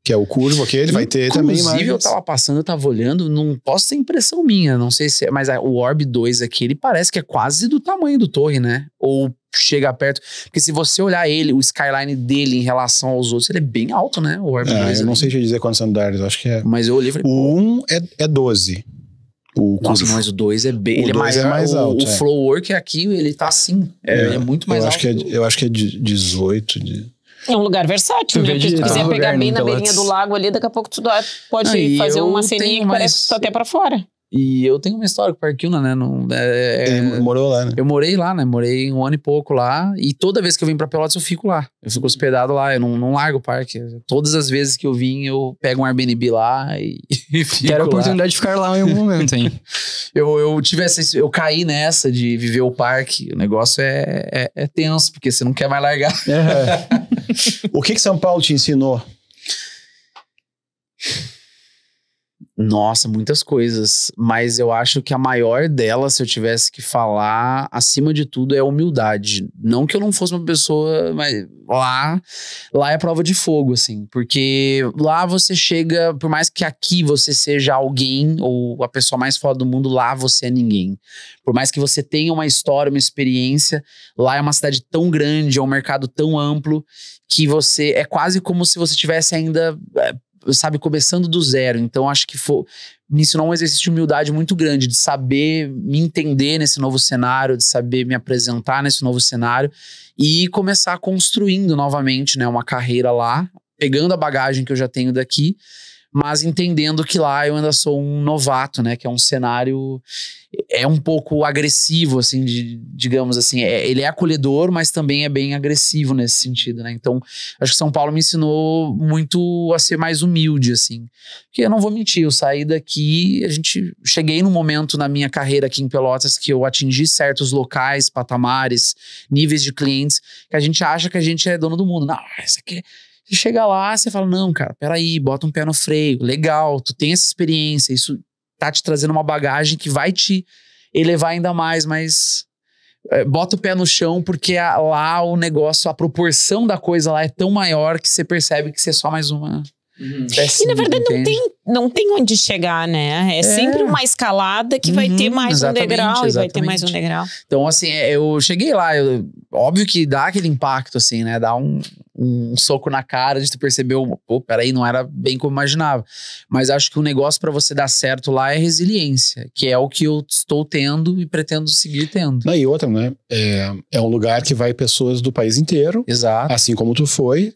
B: que é o curvo aquele, vai ter também mais.
C: Inclusive, eu tava passando, eu tava olhando, não posso ter impressão minha, não sei se é, mas o Orb 2 aqui, ele parece que é quase do tamanho do Torre, né? Ou chega perto. Porque se você olhar ele, o skyline dele em relação aos outros, ele é bem alto, né? O Orbit 2
B: eu não sei te dizer quantos andares, eu acho que é...
C: Mas eu olhei e falei...
B: O 1 é 12.
C: Nossa, mas o 2 é bem... Ele é mais alto. O Flow Work aqui, ele tá assim. É muito mais alto.
B: Eu acho que é 18.
A: É um lugar versátil, né? Porque se tu quiser pegar bem na beirinha do lago ali, daqui a pouco tu pode fazer uma ceninha que parece que tu tá até pra fora.
C: E eu tenho uma história com o Parquilna, né?
B: Ele morou lá, né?
C: Eu morei lá, né? Morei 1 ano e pouco lá. E toda vez que eu vim pra Pelotas, eu fico lá. Eu fico hospedado lá. Eu não largo o parque. Todas as vezes que eu vim, eu pego um Airbnb lá e fico
D: Quero a
C: lá.
D: oportunidade de ficar lá em algum momento, hein?
C: Eu caí nessa de viver o parque. O negócio é tenso, porque você não quer mais largar.
B: O que São Paulo te ensinou?
C: Nossa, muitas coisas, mas eu acho que a maior delas, se eu tivesse que falar, acima de tudo, é a humildade. Não que eu não fosse uma pessoa, mas lá é prova de fogo, assim, porque lá você chega, por mais que aqui você seja alguém ou a pessoa mais foda do mundo, lá você é ninguém. Por mais que você tenha uma história, uma experiência, lá é uma cidade tão grande, é um mercado tão amplo, que é quase como se você tivesse ainda... sabe, começando do zero. Então acho que me ensinou um exercício de humildade muito grande, de saber me entender nesse novo cenário, de saber me apresentar nesse novo cenário e começar construindo novamente, né, uma carreira lá, pegando a bagagem que eu já tenho daqui, mas entendendo que lá eu ainda sou um novato, né, que é um cenário um pouco agressivo, assim, digamos assim, ele é acolhedor, mas também é bem agressivo nesse sentido, né, então acho que São Paulo me ensinou muito a ser mais humilde, assim, porque eu não vou mentir, eu saí daqui, cheguei num momento na minha carreira aqui em Pelotas que eu atingi certos locais, patamares, níveis de clientes, que a gente acha que a gente é dono do mundo, não, isso aqui... Você chega lá, você fala, não, cara, peraí, bota um pé no freio, legal, tu tem essa experiência, isso tá te trazendo uma bagagem que vai te elevar ainda mais, mas bota o pé no chão porque lá o negócio, a proporção da coisa lá é tão maior que você percebe que você é só mais uma...
A: E na verdade não tem onde chegar, né? É sempre uma escalada que vai ter mais um degrau e vai ter mais um degrau.
C: Então, assim, eu cheguei lá, óbvio que dá aquele impacto, assim, né? Dá um soco na cara de tu perceber, pô, peraí, não era bem como eu imaginava. Mas acho que o negócio pra você dar certo lá é resiliência, que é o que eu estou tendo e pretendo seguir tendo.
B: E outra, né? É um lugar que vai pessoas do país inteiro.
C: Exato.
B: Assim como tu foi.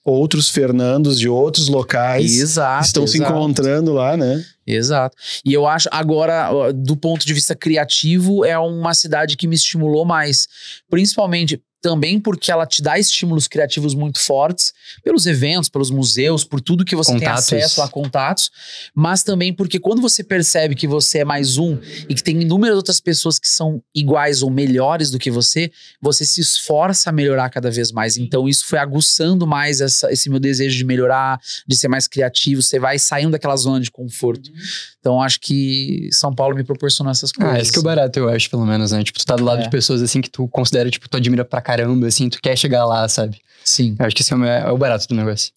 B: Outros Fernandos de outros locais estão se encontrando lá, né?
C: Exato. E eu acho, agora, do ponto de vista criativo, é uma cidade que me estimulou mais. Principalmente também porque ela te dá estímulos criativos muito fortes, pelos eventos, pelos museus, por tudo que você tem acesso a contatos, mas também porque quando você percebe que você é mais um e que tem inúmeras outras pessoas que são iguais ou melhores do que você se esforça a melhorar cada vez mais. Então isso foi aguçando mais esse meu desejo de melhorar, de ser mais criativo, você vai saindo daquela zona de conforto. Então acho que São Paulo me proporcionou essas coisas.
D: Esse que é o barato, eu acho, pelo menos, né? Tipo, tu tá do lado de pessoas, assim, que tu considera, tipo, tu admira pra caramba, assim, tu quer chegar lá, sabe?
C: Sim.
D: Eu acho que esse é o barato do negócio.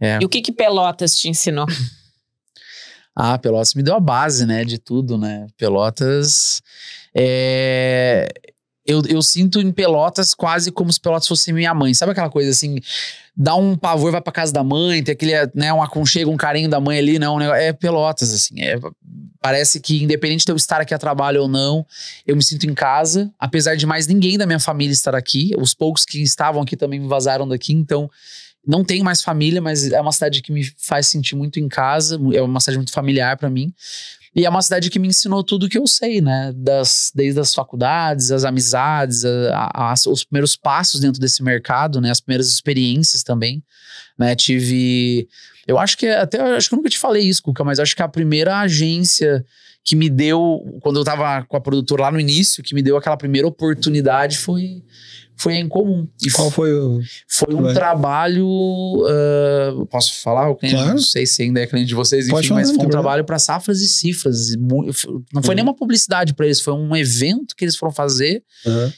A: E o que Pelotas te ensinou?
C: Pelotas me deu a base, né, de tudo, né? Pelotas... Eu sinto em Pelotas quase como se Pelotas fosse minha mãe. Sabe aquela coisa assim, dá um pavor, vai pra casa da mãe, tem aquele, né, um aconchego, um carinho da mãe ali, não, é Pelotas, assim. Parece que independente de eu estar aqui a trabalho ou não, eu me sinto em casa, apesar de mais ninguém da minha família estar aqui. Os poucos que estavam aqui também me vazaram daqui, então não tenho mais família, mas é uma cidade que me faz sentir muito em casa, é uma cidade muito familiar pra mim. E é uma cidade que me ensinou tudo o que eu sei, né? Desde as faculdades, as amizades, os primeiros passos dentro desse mercado, né? As primeiras experiências também, né? Acho que eu nunca te falei isso, Cuca, mas acho que a primeira agência que me deu, quando eu tava com a produtora lá no início, que me deu aquela primeira oportunidade foi a Incomum.
B: E qual foi o...
C: Foi um trabalho... posso falar? O cliente, claro. Não sei se ainda é cliente de vocês, enfim, mas foi um trabalho para Safras e Cifras. Não foi nenhuma publicidade para eles, foi um evento que eles foram fazer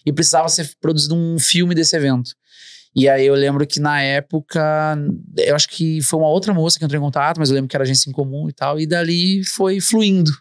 C: e precisava ser produzido um filme desse evento. E aí eu lembro que na época, eu acho que foi uma outra moça que entrou em contato, mas eu lembro que era agência em comum e tal, e dali foi fluindo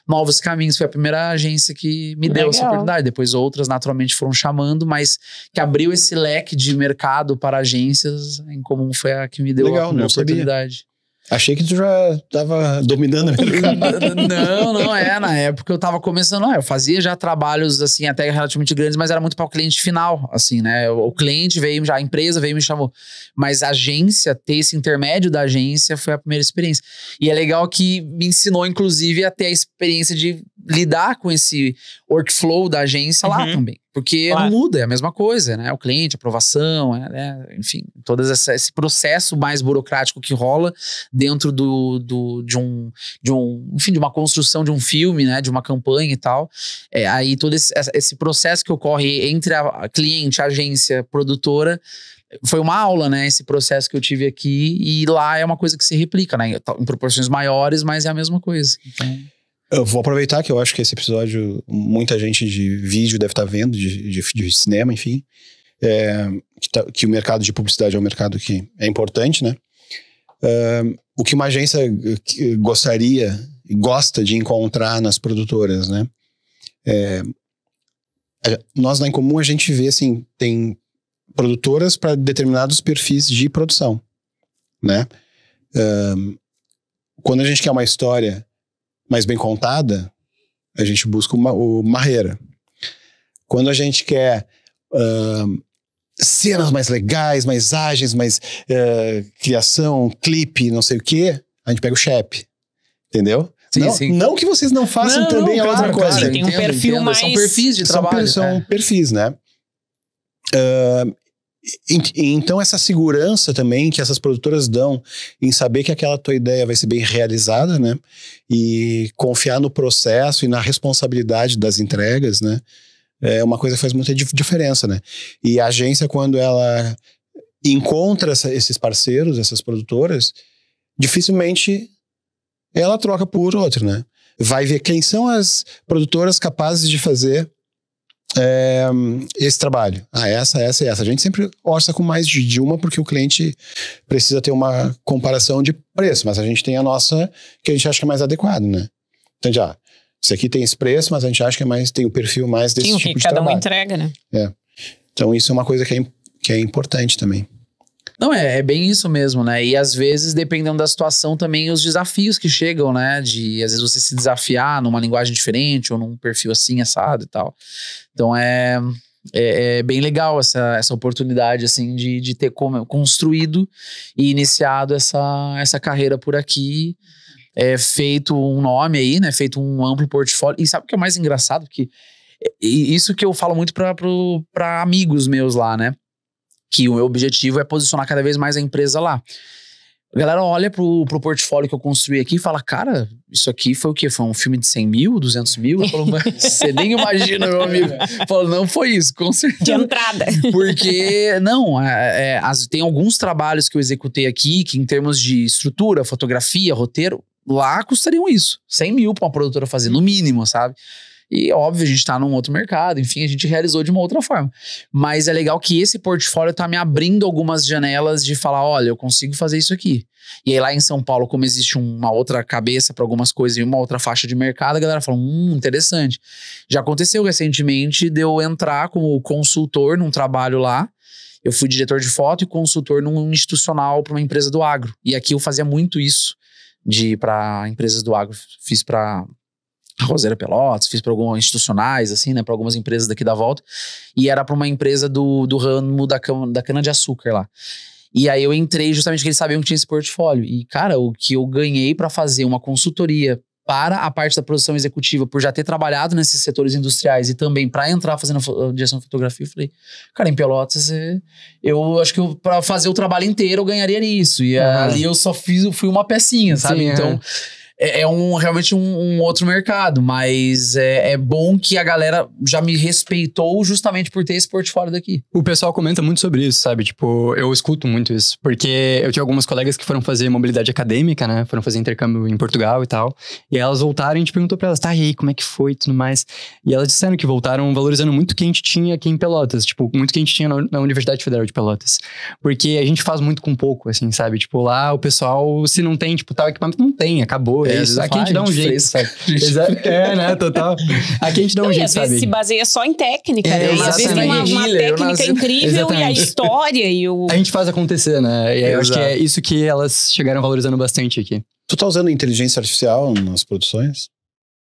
C: novos caminhos. Foi a primeira agência que me deu essa oportunidade. Depois outras naturalmente foram chamando, mas que abriu esse leque de mercado para agências em comum foi a que me deu a primeira oportunidade.
B: Achei que tu já tava dominando o mercado.
C: Não, na época eu tava começando, eu fazia já trabalhos, assim, até relativamente grandes, mas era muito para o cliente final, assim, né, o cliente veio já, a empresa veio e me chamou, mas a agência, ter esse intermédio da agência foi a primeira experiência, e é legal que me ensinou, inclusive, a ter a experiência de lidar com esse workflow da agência lá também. Porque não muda, é a mesma coisa, né? O cliente, aprovação, enfim, todo esse processo mais burocrático que rola dentro de uma construção de um filme, né? De uma campanha e tal. Aí todo esse processo que ocorre entre a cliente, a agência, produtora, foi uma aula, né? Esse processo que eu tive aqui, e lá é uma coisa que se replica, né? Em proporções maiores, mas é a mesma coisa. Então...
B: Eu vou aproveitar que eu acho que esse episódio, muita gente de vídeo deve estar vendo, de cinema, enfim. Que o mercado de publicidade é um mercado que é importante, né? O que uma agência gostaria e gosta de encontrar nas produtoras, né? Nós na Incomum a gente vê, assim, tem produtoras para determinados perfis de produção, né? Quando a gente quer uma história mais bem contada, a gente busca o Marreira. Quando a gente quer cenas mais legais, mais ágeis, mais criação, clipe, não sei o quê, a gente pega o Shep, entendeu?
C: Sim.
B: Não que vocês não façam também a outra coisa.
A: Claro, tem um perfil mais...
C: São perfis de trabalho.
B: São perfis, né? Então essa segurança também que essas produtoras dão em saber que aquela tua ideia vai ser bem realizada, né? E confiar no processo e na responsabilidade das entregas, né? É uma coisa que faz muita diferença, né? E a agência, quando ela encontra esses parceiros, essas produtoras, dificilmente ela troca por outro, né? Vai ver quem são as produtoras capazes de fazer esse trabalho. Essa. A gente sempre orça com mais de uma, porque o cliente precisa ter uma comparação de preço, mas a gente tem a nossa que a gente acha que é mais adequado, né? Então esse aqui tem esse preço, mas a gente acha que tem o perfil mais desse tipo de trabalho.
A: Cada um entrega, né?
B: Então isso é uma coisa que é importante também.
C: Não, é bem isso mesmo, né? E às vezes, dependendo da situação, também os desafios que chegam, né? Às vezes você se desafiar numa linguagem diferente ou num perfil assim, assado e tal. Então é bem legal essa oportunidade, assim, de ter construído e iniciado essa carreira por aqui. Feito um nome aí, né? Feito um amplo portfólio. E sabe o que é mais engraçado? Porque isso que eu falo muito pra amigos meus lá, né? Que o meu objetivo é posicionar cada vez mais a empresa lá. A galera olha pro portfólio que eu construí aqui e fala, cara, isso aqui foi o quê? Foi um filme de 100 mil, 200 mil? Eu falo, você nem imagina, meu amigo. Eu falo, não foi isso, com certeza.
A: De entrada.
C: Porque, não, tem alguns trabalhos que eu executei aqui que em termos de estrutura, fotografia, roteiro, lá custariam isso. 100 mil pra uma produtora fazer, no mínimo, sabe? E óbvio, a gente tá num outro mercado, enfim, a gente realizou de uma outra forma. Mas é legal que esse portfólio tá me abrindo algumas janelas de falar, olha, eu consigo fazer isso aqui. E aí lá em São Paulo, como existe uma outra cabeça para algumas coisas e uma outra faixa de mercado, a galera fala, interessante. Já aconteceu recentemente de eu entrar como consultor num trabalho lá. Eu fui diretor de foto e consultor num institucional para uma empresa do agro. E aqui eu fazia muito isso de ir para empresas do agro. Fiz para Roseira Pelotas, fiz para algumas institucionais, assim, né, para algumas empresas daqui da volta, e era para uma empresa do ramo da cana-de-açúcar lá. E aí eu entrei justamente porque eles sabiam que tinha esse portfólio. E, cara, o que eu ganhei para fazer uma consultoria para a parte da produção executiva, por já ter trabalhado nesses setores industriais e também para entrar fazendo direção de fotografia, eu falei, cara, em Pelotas, eu acho que para fazer o trabalho inteiro eu ganharia nisso. E ali eu só fui uma pecinha, sabe? Sim, então... é realmente um outro mercado, mas é bom que a galera já me respeitou justamente por ter esse portfólio daqui.
D: O pessoal comenta muito sobre isso, sabe? Tipo, eu escuto muito isso, porque eu tinha algumas colegas que foram fazer mobilidade acadêmica, né? Foram fazer intercâmbio em Portugal e tal, e elas voltaram e a gente perguntou pra elas, tá, e aí, como é que foi e tudo mais? E elas disseram que voltaram valorizando muito o que a gente tinha aqui em Pelotas, tipo, muito o que a gente tinha na Universidade Federal de Pelotas, porque a gente faz muito com pouco, assim, sabe? Tipo, lá o pessoal, se não tem, tipo, tal equipamento, não tem, acabou. Isso. Aqui a gente dá um jeito, sabe? Né? Total. Aqui a gente dá um jeito, sabe?
A: Às vezes se baseia só em técnica, né? Às vezes tem uma técnica incrível e a história e o...
D: A gente faz acontecer, né? E eu acho que é isso que elas chegaram valorizando bastante aqui.
B: Tu tá usando inteligência artificial nas produções?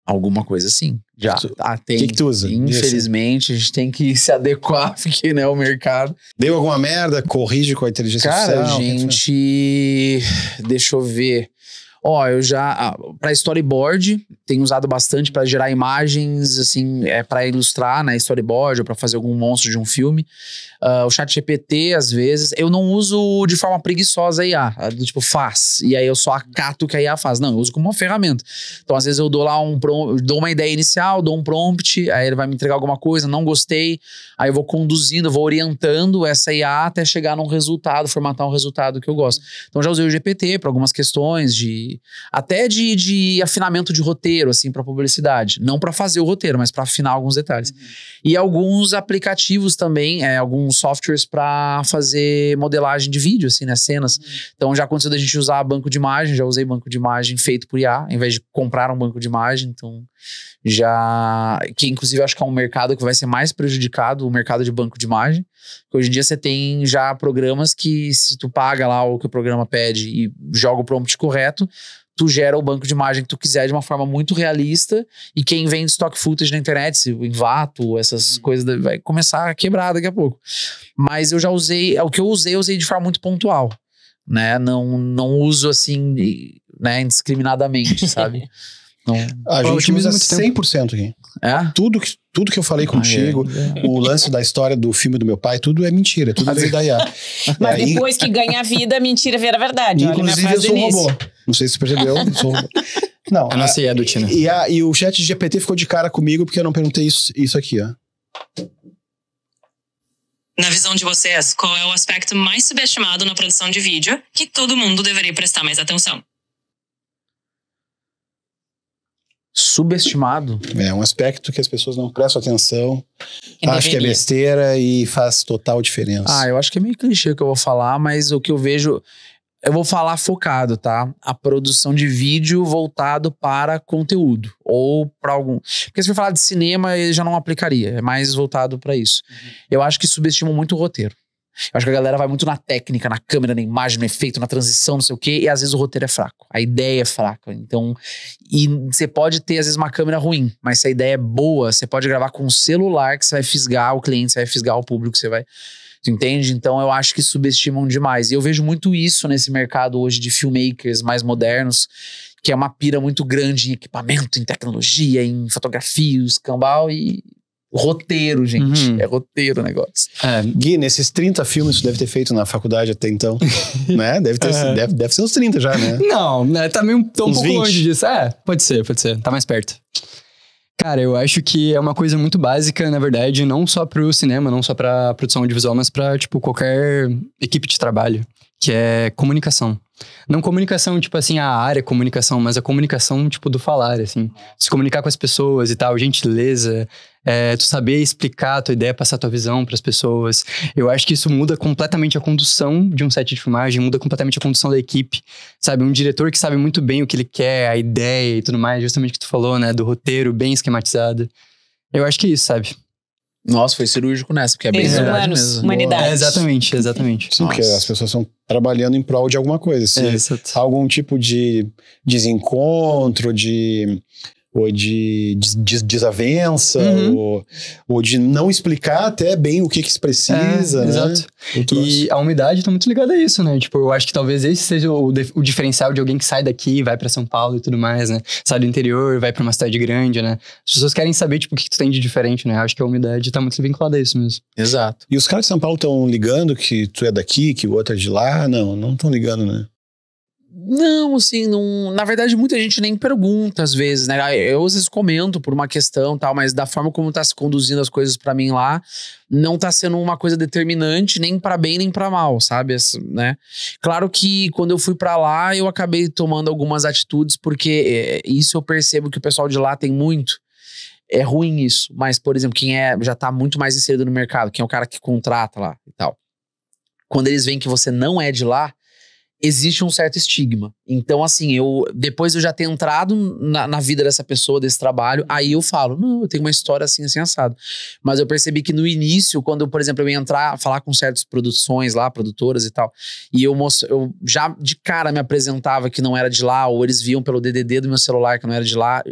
C: Alguma coisa assim. Já. Tem.
B: O que tu usa?
C: Infelizmente, a gente tem que se adequar, porque, né, o mercado...
B: Deu alguma merda? Corrige com a inteligência artificial?
C: Cara, gente... Deixa eu ver... eu já, para storyboard, tenho usado bastante para gerar imagens, assim, para ilustrar, né, storyboard ou para fazer algum monstro de um filme. O ChatGPT, às vezes, eu não uso de forma preguiçosa a IA, do tipo, faz, e aí eu só acato o que a IA faz. Não, eu uso como uma ferramenta. Então, às vezes eu dou lá dou uma ideia inicial, dou um prompt, aí ele vai me entregar alguma coisa, não gostei, aí eu vou conduzindo, vou orientando essa IA até chegar num resultado, formatar um resultado que eu gosto. Então, já usei o GPT para algumas questões até de afinamento de roteiro, assim, para publicidade. Não para fazer o roteiro, mas para afinar alguns detalhes. E alguns aplicativos também, alguns softwares para fazer modelagem de vídeo, assim, né, cenas. Então já aconteceu da gente usar banco de imagem, já usei banco de imagem feito por IA, em vez de comprar um banco de imagem. Então que inclusive eu acho que é um mercado que vai ser mais prejudicado, o mercado de banco de imagem. Porque hoje em dia você tem já programas que, se tu paga lá o que o programa pede e joga o prompt correto, tu gera o banco de imagem que tu quiser de uma forma muito realista, e quem vende stock footage na internet, o Envato, essas coisas, vai começar a quebrar daqui a pouco. Mas eu já usei, o que eu usei de forma muito pontual, né? Não uso assim, né, indiscriminadamente, sabe? Não.
B: A gente usa 100% aqui. Tudo que eu falei contigo, o lance da história do filme do meu pai, tudo é mentira, tudo veio da IA.
A: Mas depois que ganha a vida, a mentira vira verdade.
B: Inclusive eu sou um robô. Não sei se você percebeu, eu sou um robô. Não,
D: a nossa IA é do Tina.
B: E o chat GPT ficou de cara comigo porque eu não perguntei isso aqui, ó.
E: Na visão de vocês, qual é o aspecto mais subestimado na produção de vídeo que todo mundo deveria prestar mais atenção?
C: Subestimado?
B: É um aspecto que as pessoas não prestam atenção, acham que é besteira e faz total diferença.
C: Eu acho que é meio clichê o que eu vou falar, mas o que eu vejo... Eu vou falar focado, tá? A produção de vídeo voltado para conteúdo. Ou para algum... Porque se for falar de cinema, ele já não aplicaria. É mais voltado para isso. Eu acho que subestimam muito o roteiro. Eu acho que a galera vai muito na técnica, na câmera, na imagem, no efeito, na transição, não sei o quê. E às vezes o roteiro é fraco. A ideia é fraca. Então... E você pode ter, às vezes, uma câmera ruim. Mas se a ideia é boa, você pode gravar com um celular que você vai fisgar o cliente, você vai fisgar o público, você vai... Tu entende? Então eu acho que subestimam demais. E eu vejo muito isso nesse mercado hoje de filmmakers mais modernos, que é uma pira muito grande em equipamento, em tecnologia, em fotografia, escambau e roteiro, gente. É roteiro o negócio.
B: Gui, nesses 30 filmes que tu deve ter feito na faculdade até então, né? Deve ser uns 30 já, né?
D: Não, tá meio um pouco
B: 20.
D: longe disso. Pode ser. Tá mais perto. Cara, eu acho que é uma coisa muito básica, na verdade, não só pro cinema, não só pra produção audiovisual, mas pra, tipo, qualquer equipe de trabalho, que é comunicação. Não comunicação, tipo assim, a área é comunicação, mas a comunicação, tipo, do falar, assim. Se comunicar com as pessoas e tal, gentileza, tu saber explicar a tua ideia, passar a tua visão pras pessoas. Eu acho que isso muda completamente a condução de um set de filmagem, muda completamente a condução da equipe, sabe? Um diretor que sabe muito bem o que ele quer, a ideia e tudo mais, justamente o que tu falou, né? Do roteiro bem esquematizado. Eu acho que é isso, sabe?
C: Nossa, foi cirúrgico nessa, porque é bem verdade mesmo.
A: Humanidade.
D: Exatamente.
B: Sim, porque as pessoas estão trabalhando em prol de alguma coisa. Se algum tipo de desencontro, ou de desavença, ou de não explicar até bem o que se precisa, né?
D: Exato. E a umidade tá muito ligada a isso, né? Tipo, eu acho que talvez esse seja o diferencial de alguém que sai daqui, vai pra São Paulo e tudo mais, né? Sai do interior, vai pra uma cidade grande, né? As pessoas querem saber, tipo, o que tu tem de diferente, né? Eu acho que a umidade tá muito vinculada a isso mesmo.
C: Exato.
B: E os caras de São Paulo estão ligando que tu é daqui, que o outro é de lá? Não estão ligando, né?
C: Não, assim, não, na verdade muita gente nem pergunta às vezes, né? Eu às vezes comento por uma questão e tal, mas da forma como tá se conduzindo as coisas pra mim lá, não tá sendo uma coisa determinante nem pra bem nem pra mal, sabe? Né? Claro que quando eu fui pra lá, eu acabei tomando algumas atitudes, porque isso eu percebo que o pessoal de lá tem muito. É ruim isso, mas por exemplo, quem já tá muito mais inserido no mercado, quem é o cara que contrata lá e tal. Quando eles veem que você não é de lá, existe um certo estigma. Então, assim, depois de eu já ter entrado na vida dessa pessoa, desse trabalho, aí eu falo, não, eu tenho uma história assim, assim, assado. Mas eu percebi que no início, quando, por exemplo, eu ia falar com certas produções lá, produtoras e tal, e eu já de cara me apresentava que não era de lá, ou eles viam pelo DDD do meu celular que não era de lá.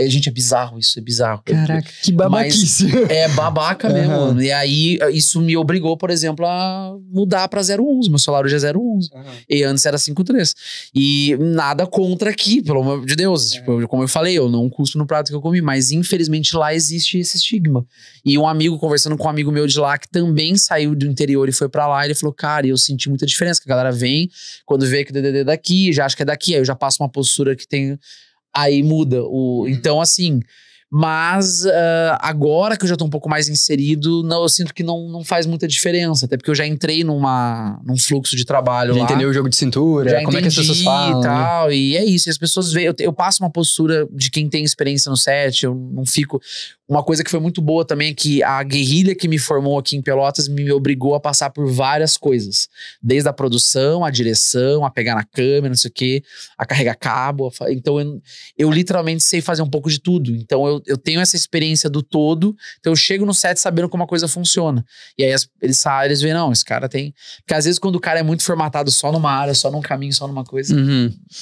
C: Gente, é bizarro isso, é bizarro.
D: Caraca, que babaquice.
C: Mas é babaca mesmo. E aí, isso me obrigou, por exemplo, a mudar pra 011. Meu celular hoje é 011. E antes era 53. E nada contra aqui, pelo amor de Deus. Tipo, como eu falei, eu não cuspo no prato que eu comi. Mas, infelizmente, lá existe esse estigma. E um amigo, conversando com um amigo meu de lá, que também saiu do interior e foi pra lá, ele falou, cara, eu senti muita diferença. Que a galera vem, quando vê que o DDD é daqui, já acha que é daqui. Aí eu já passo uma postura que tem... Aí muda. Então, assim... Mas agora que eu já tô um pouco mais inserido, eu sinto que não faz muita diferença. Até porque eu já entrei num fluxo de trabalho
D: já
C: lá.
D: Entendeu o jogo de cintura,
C: já
D: como é que as pessoas falam.
C: E tal, e é isso. E as pessoas veem... Eu passo uma postura de quem tem experiência no set. Eu não fico... Uma coisa que foi muito boa também é que a guerrilha que me formou aqui em Pelotas me obrigou a passar por várias coisas. Desde a produção, a direção, a pegar na câmera, não sei o quê, a carregar cabo. Então eu literalmente sei fazer um pouco de tudo. Então eu tenho essa experiência do todo. Então eu chego no set sabendo como a coisa funciona. E aí eles veem, não, esse cara tem... Porque às vezes quando o cara é muito formatado só numa área, só num caminho, só numa coisa,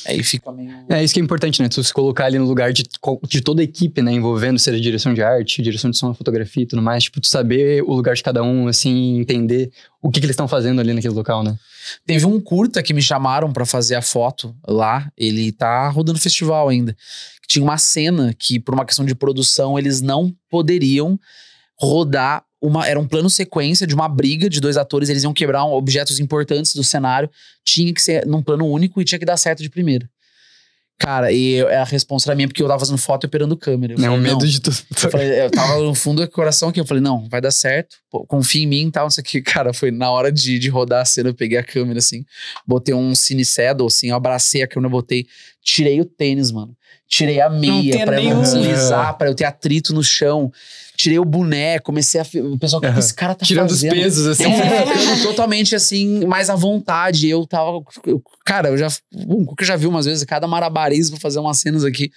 C: aí fica meio...
D: É isso que é importante, né? Tu se colocar ali no lugar de toda a equipe, né? Envolvendo, seja direção de arte, direção de som, fotografia e tudo mais. Tipo, tu saber o lugar de cada um, assim, entender o que eles estão fazendo ali naquele local, né?
C: Teve um curta que me chamaram pra fazer a foto lá. Ele tá rodando festival ainda. Tinha uma cena que, por uma questão de produção, eles não poderiam rodar era um plano sequência de uma briga de dois atores. Eles iam quebrar objetos importantes do cenário. Tinha que ser num plano único e tinha que dar certo de primeira. Cara, e a resposta era minha, porque eu tava fazendo foto e operando câmera.
D: É um medo de tudo.
C: Eu tava no fundo do coração aqui. Eu falei, não, vai dar certo. Pô, confia em mim e tal, não sei o que. Cara, foi na hora de rodar a cena, eu peguei a câmera assim, botei um cine saddle, assim, eu abracei a câmera, tirei o tênis, mano. Tirei a meia pra eu não deslizar, pra eu ter atrito no chão. Tirei o boné, comecei a... O pessoal, o que esse cara tá
D: tirando
C: fazendo?
D: Tirando os pesos, assim.
C: Ficando totalmente, assim, mais à vontade. Eu tava... Cara, eu já vi umas vezes, cada malabarismo pra fazer umas cenas aqui.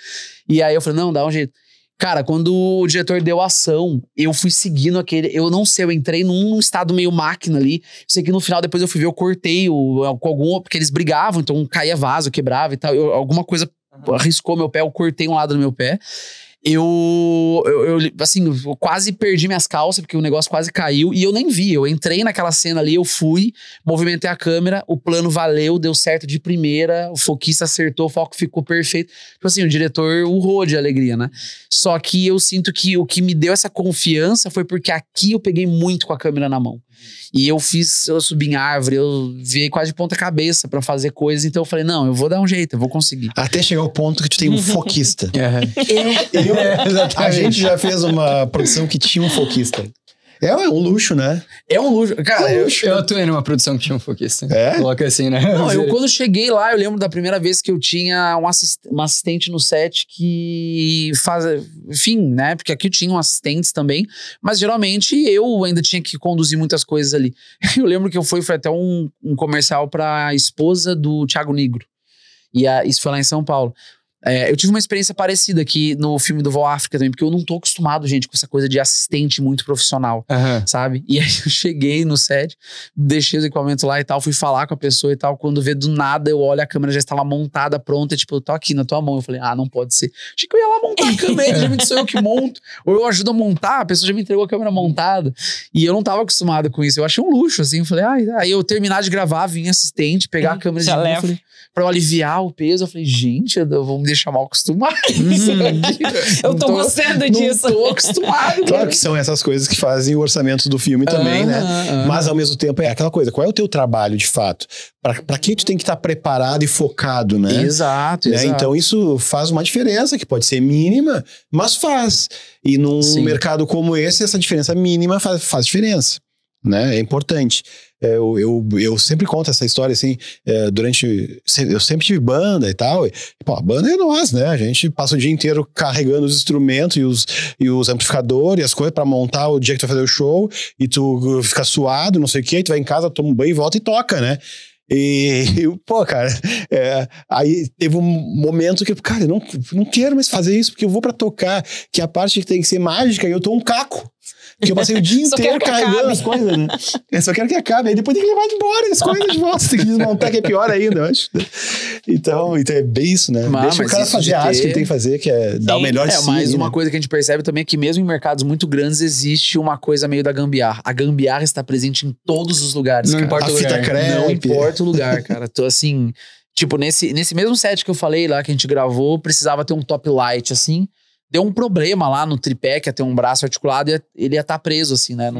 C: E aí eu falei, não, dá um jeito. Cara, quando o diretor deu ação, eu fui seguindo aquele... Eu não sei, eu entrei num estado meio máquina ali. Sei que no final, depois eu fui ver, eu cortei com algum... Porque eles brigavam, então caía vaso, quebrava e tal. Alguma coisa... Arriscou meu pé, eu cortei um lado do meu pé. Eu quase perdi minhas calças, porque o negócio quase caiu, e eu nem vi. Eu entrei naquela cena ali, eu fui, movimentei a câmera, o plano valeu, deu certo de primeira, o foquista acertou, o foco ficou perfeito. Tipo assim, o diretor urrou de alegria, né? Só que eu sinto que o que me deu essa confiança foi porque aqui eu peguei muito com a câmera na mão. E eu subi em árvore, eu vi quase de ponta cabeça pra fazer coisas, então eu falei, não, eu vou dar um jeito, eu vou conseguir.
B: Até chegar ao ponto que tu tem um foquista. A gente já fez uma produção que tinha um foquista. É um luxo, né?
C: É um luxo. Cara,
D: eu atuei numa produção que tinha um foquista.
B: É?
D: Coloca assim, né?
C: Não, eu quando cheguei lá, eu lembro da primeira vez que eu tinha uma assistente no set que faz... Enfim, né? Porque aqui tinham assistentes também. Mas geralmente eu ainda tinha que conduzir muitas coisas ali. Eu lembro que foi até um comercial pra esposa do Thiago Negro. E isso foi lá em São Paulo. Eu tive uma experiência parecida aqui no filme do Vol África também, porque eu não tô acostumado, gente, com essa coisa de assistente muito profissional, sabe? E aí eu cheguei no set, deixei os equipamentos lá e tal, fui falar com a pessoa e tal, quando vê do nada, eu olho, a câmera já estava montada, pronta, tipo, eu tô aqui na tua mão. Eu falei, não pode ser. Achei que eu ia lá montar a câmera, geralmente sou eu que monto, ou eu ajudo a montar, a pessoa já me entregou a câmera montada, e eu não tava acostumado com isso, eu achei um luxo, assim, eu falei, aí eu terminar de gravar, vim assistente, pegar a câmera de novo, pra eu aliviar o peso, eu falei, gente, eu vou me deixa mal acostumado.
A: Eu tô gostando disso.
C: Não tô acostumado.
B: Claro que são essas coisas que fazem o orçamento do filme também, né? Mas ao mesmo tempo é aquela coisa, qual é o teu trabalho de fato? Pra que tu tem que estar preparado e focado, né?
C: Exato,
B: Né?
C: exato.
B: Então isso faz uma diferença, que pode ser mínima, mas faz. E num mercado como esse, essa diferença mínima faz diferença, né? É importante. Eu sempre conto essa história assim, eu sempre tive banda e tal, pô, a banda é nós, né? A gente passa o dia inteiro carregando os instrumentos e os amplificadores e as coisas pra montar o dia que tu vai fazer o show, e tu fica suado, não sei o que, tu vai em casa, toma um banho e volta e toca, né? E, pô, cara, aí teve um momento que, cara, eu não quero mais fazer isso, porque eu vou pra tocar, que a parte que tem que ser mágica, e eu tô um caco. Porque eu passei o dia inteiro carregando as coisas, né? Eu só quero que acabe. Aí depois tem que levar de embora as coisas de volta. Tem que desmontar, que é pior ainda, eu acho. Então é bem isso, né? Deixa o cara fazer a arte que ele tem que fazer, que é dar o melhor de si.
C: Mas uma coisa que a gente percebe também é que mesmo em mercados muito grandes existe uma coisa meio da gambiarra. A gambiarra está presente em todos os lugares,
D: Não importa o lugar.
C: Não importa o lugar, cara. Tô assim... Tipo, nesse mesmo set que eu falei lá, que a gente gravou, precisava ter um top light, assim... Deu um problema lá no tripé, que ia ter um braço articulado, e ele ia estar preso, assim, né?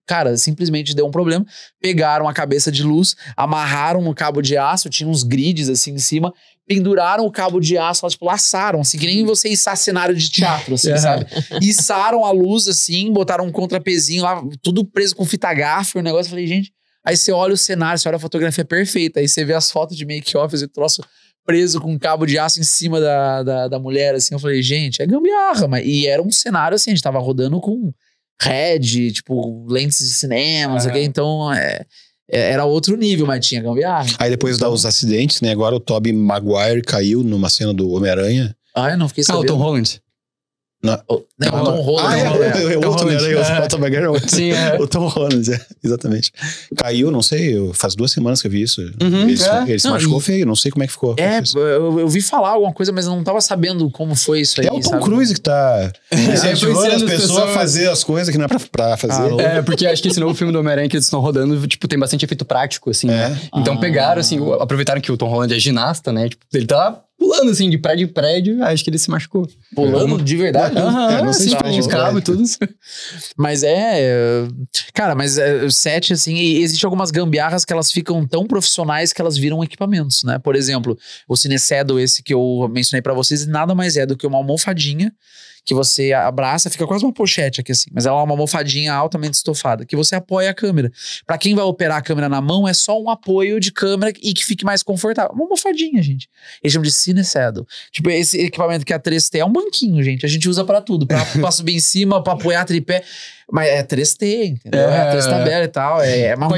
C: Cara, simplesmente deu um problema. Pegaram a cabeça de luz, amarraram no cabo de aço, tinha uns grids, assim, em cima, penduraram o cabo de aço, tipo, laçaram, assim, que nem você içar cenário de teatro, assim, sabe? Içaram a luz, assim, botaram um contrapezinho lá, tudo preso com fita gafa, o negócio. Eu falei, gente... Aí você olha o cenário, você olha a fotografia perfeita, aí você vê as fotos de make-off, esse troço... preso com um cabo de aço em cima da mulher, assim, eu falei, gente, é gambiarra, e era um cenário, assim, a gente tava rodando com Red, tipo, lentes de cinema, não sei o quê, então, era outro nível, mas tinha gambiarra.
B: Aí depois dos acidentes, né, agora o Tobey Maguire caiu numa cena do Homem-Aranha.
C: Ah, eu não fiquei sabendo.
D: O Tom Holland.
C: Não, o Tom Holland.
B: O outro Homem-Aranha, o Tobey Maguire.
D: Sim,
B: O Tom Holland, exatamente. Caiu, não sei, faz 2 semanas que eu vi isso. Ele se machucou feio, não sei como é que ficou.
C: Eu vi falar alguma coisa, mas eu não tava sabendo como foi isso aí.
B: É o Tom Cruise que tá incentivando as pessoas a fazer as coisas que não é pra fazer.
D: Porque acho que esse novo filme do Homem-Aranha que eles estão rodando, tipo, tem bastante efeito prático, assim, né? Então pegaram, assim, aproveitaram que o Tom Holland é ginasta, né? Tipo, ele tá pulando, assim, de prédio em prédio, acho que ele se machucou.
C: Pulando de verdade?
B: Não sei
D: de cabo e tudo.
C: Mas cara, mas o set, assim, existe algumas gambiarras que elas ficam tão profissionais que elas viram equipamentos, né? Por exemplo, o Cinesedo, esse que eu mencionei pra vocês, nada mais é do que uma almofadinha que você abraça, fica quase uma pochete aqui assim, mas ela é uma almofadinha altamente estofada, que você apoia a câmera. Pra quem vai operar a câmera na mão, é só um apoio de câmera e que fique mais confortável. Uma almofadinha, gente. Eles chamam de Cinesedo. Tipo, esse equipamento que é a 3T é um banquinho, gente. A gente usa pra tudo, pra subir em cima, pra apoiar tripé. Mas é 3T, entendeu? É 3 tabela e tal. É mais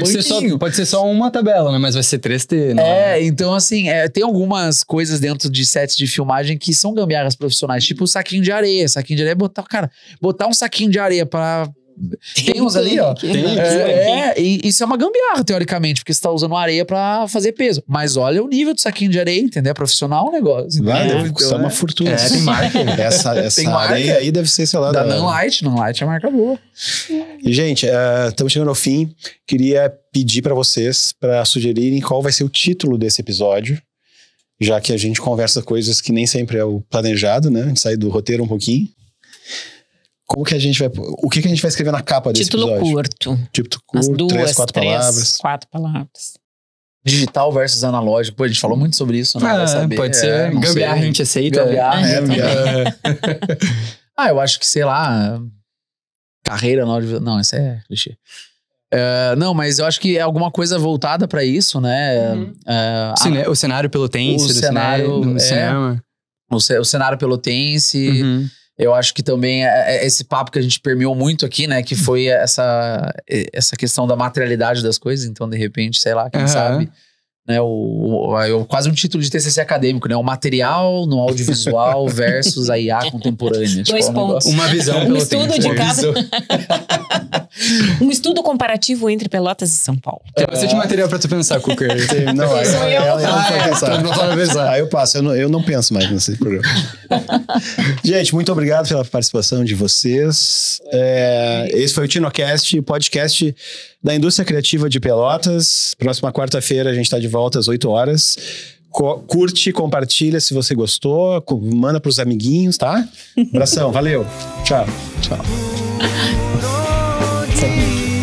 D: pode ser só uma tabela, né? Mas vai ser 3T, né?
C: Então assim, tem algumas coisas dentro de sets de filmagem que são gambiarras profissionais, tipo o saquinho de areia. Saquinho de areia é botar um saquinho de areia pra... Tem uns ali, ó. E isso é uma gambiarra, teoricamente, porque você tá usando areia pra fazer peso. Mas olha o nível do saquinho de areia, entendeu? É profissional o negócio.
B: Deve custar uma fortuna.
D: Tem marca.
B: Essa
C: Tem
B: areia
C: marca.
B: aí deve ser, sei lá...
C: Da Nunlight. Nunlight é a marca boa.
B: E, gente, estamos chegando ao fim. Queria pedir pra vocês para sugerirem qual vai ser o título desse episódio, já que a gente conversa coisas que nem sempre é o planejado, né? A gente sai do roteiro um pouquinho. Como que a gente vai... O que a gente vai escrever na capa desse episódio? Título curto, 3, 4 palavras.
A: 4 palavras.
C: Digital versus analógico. Pô, a gente falou muito sobre isso, né? Vai saber.
D: Pode ser. Gambiarra a gente aceita.
C: Gambiarra. Eu acho que, sei lá... Carreira na audiovisual... Não, isso é clichê. Não, mas eu acho que é alguma coisa voltada pra isso, né?
D: O cenário pelotense.
C: O cenário...
D: No cinema.
C: O cenário pelotense... Eu acho que também esse papo que a gente permeou muito aqui, né? Que foi essa questão da materialidade das coisas. Então, de repente, sei lá, quem sabe... Né, quase um título de TCC acadêmico, né? O material no audiovisual versus a IA contemporânea.
A: 2 pontos.
D: Uma visão
A: um estudo de cada... Um estudo comparativo entre Pelotas e São Paulo.
D: Tem bastante material pra tu pensar, Cooker.
B: Não, ela não pode pensar. Aí eu passo, eu não penso mais nesse programa. Gente, muito obrigado pela participação de vocês. Esse foi o TinoCast, podcast da Indústria Criativa de Pelotas. Próxima quarta-feira a gente está de volta às 8 horas Curte, compartilha se você gostou, manda pros amiguinhos, tá? Abração, valeu. Tchau.
D: Tchau.
A: Sabia.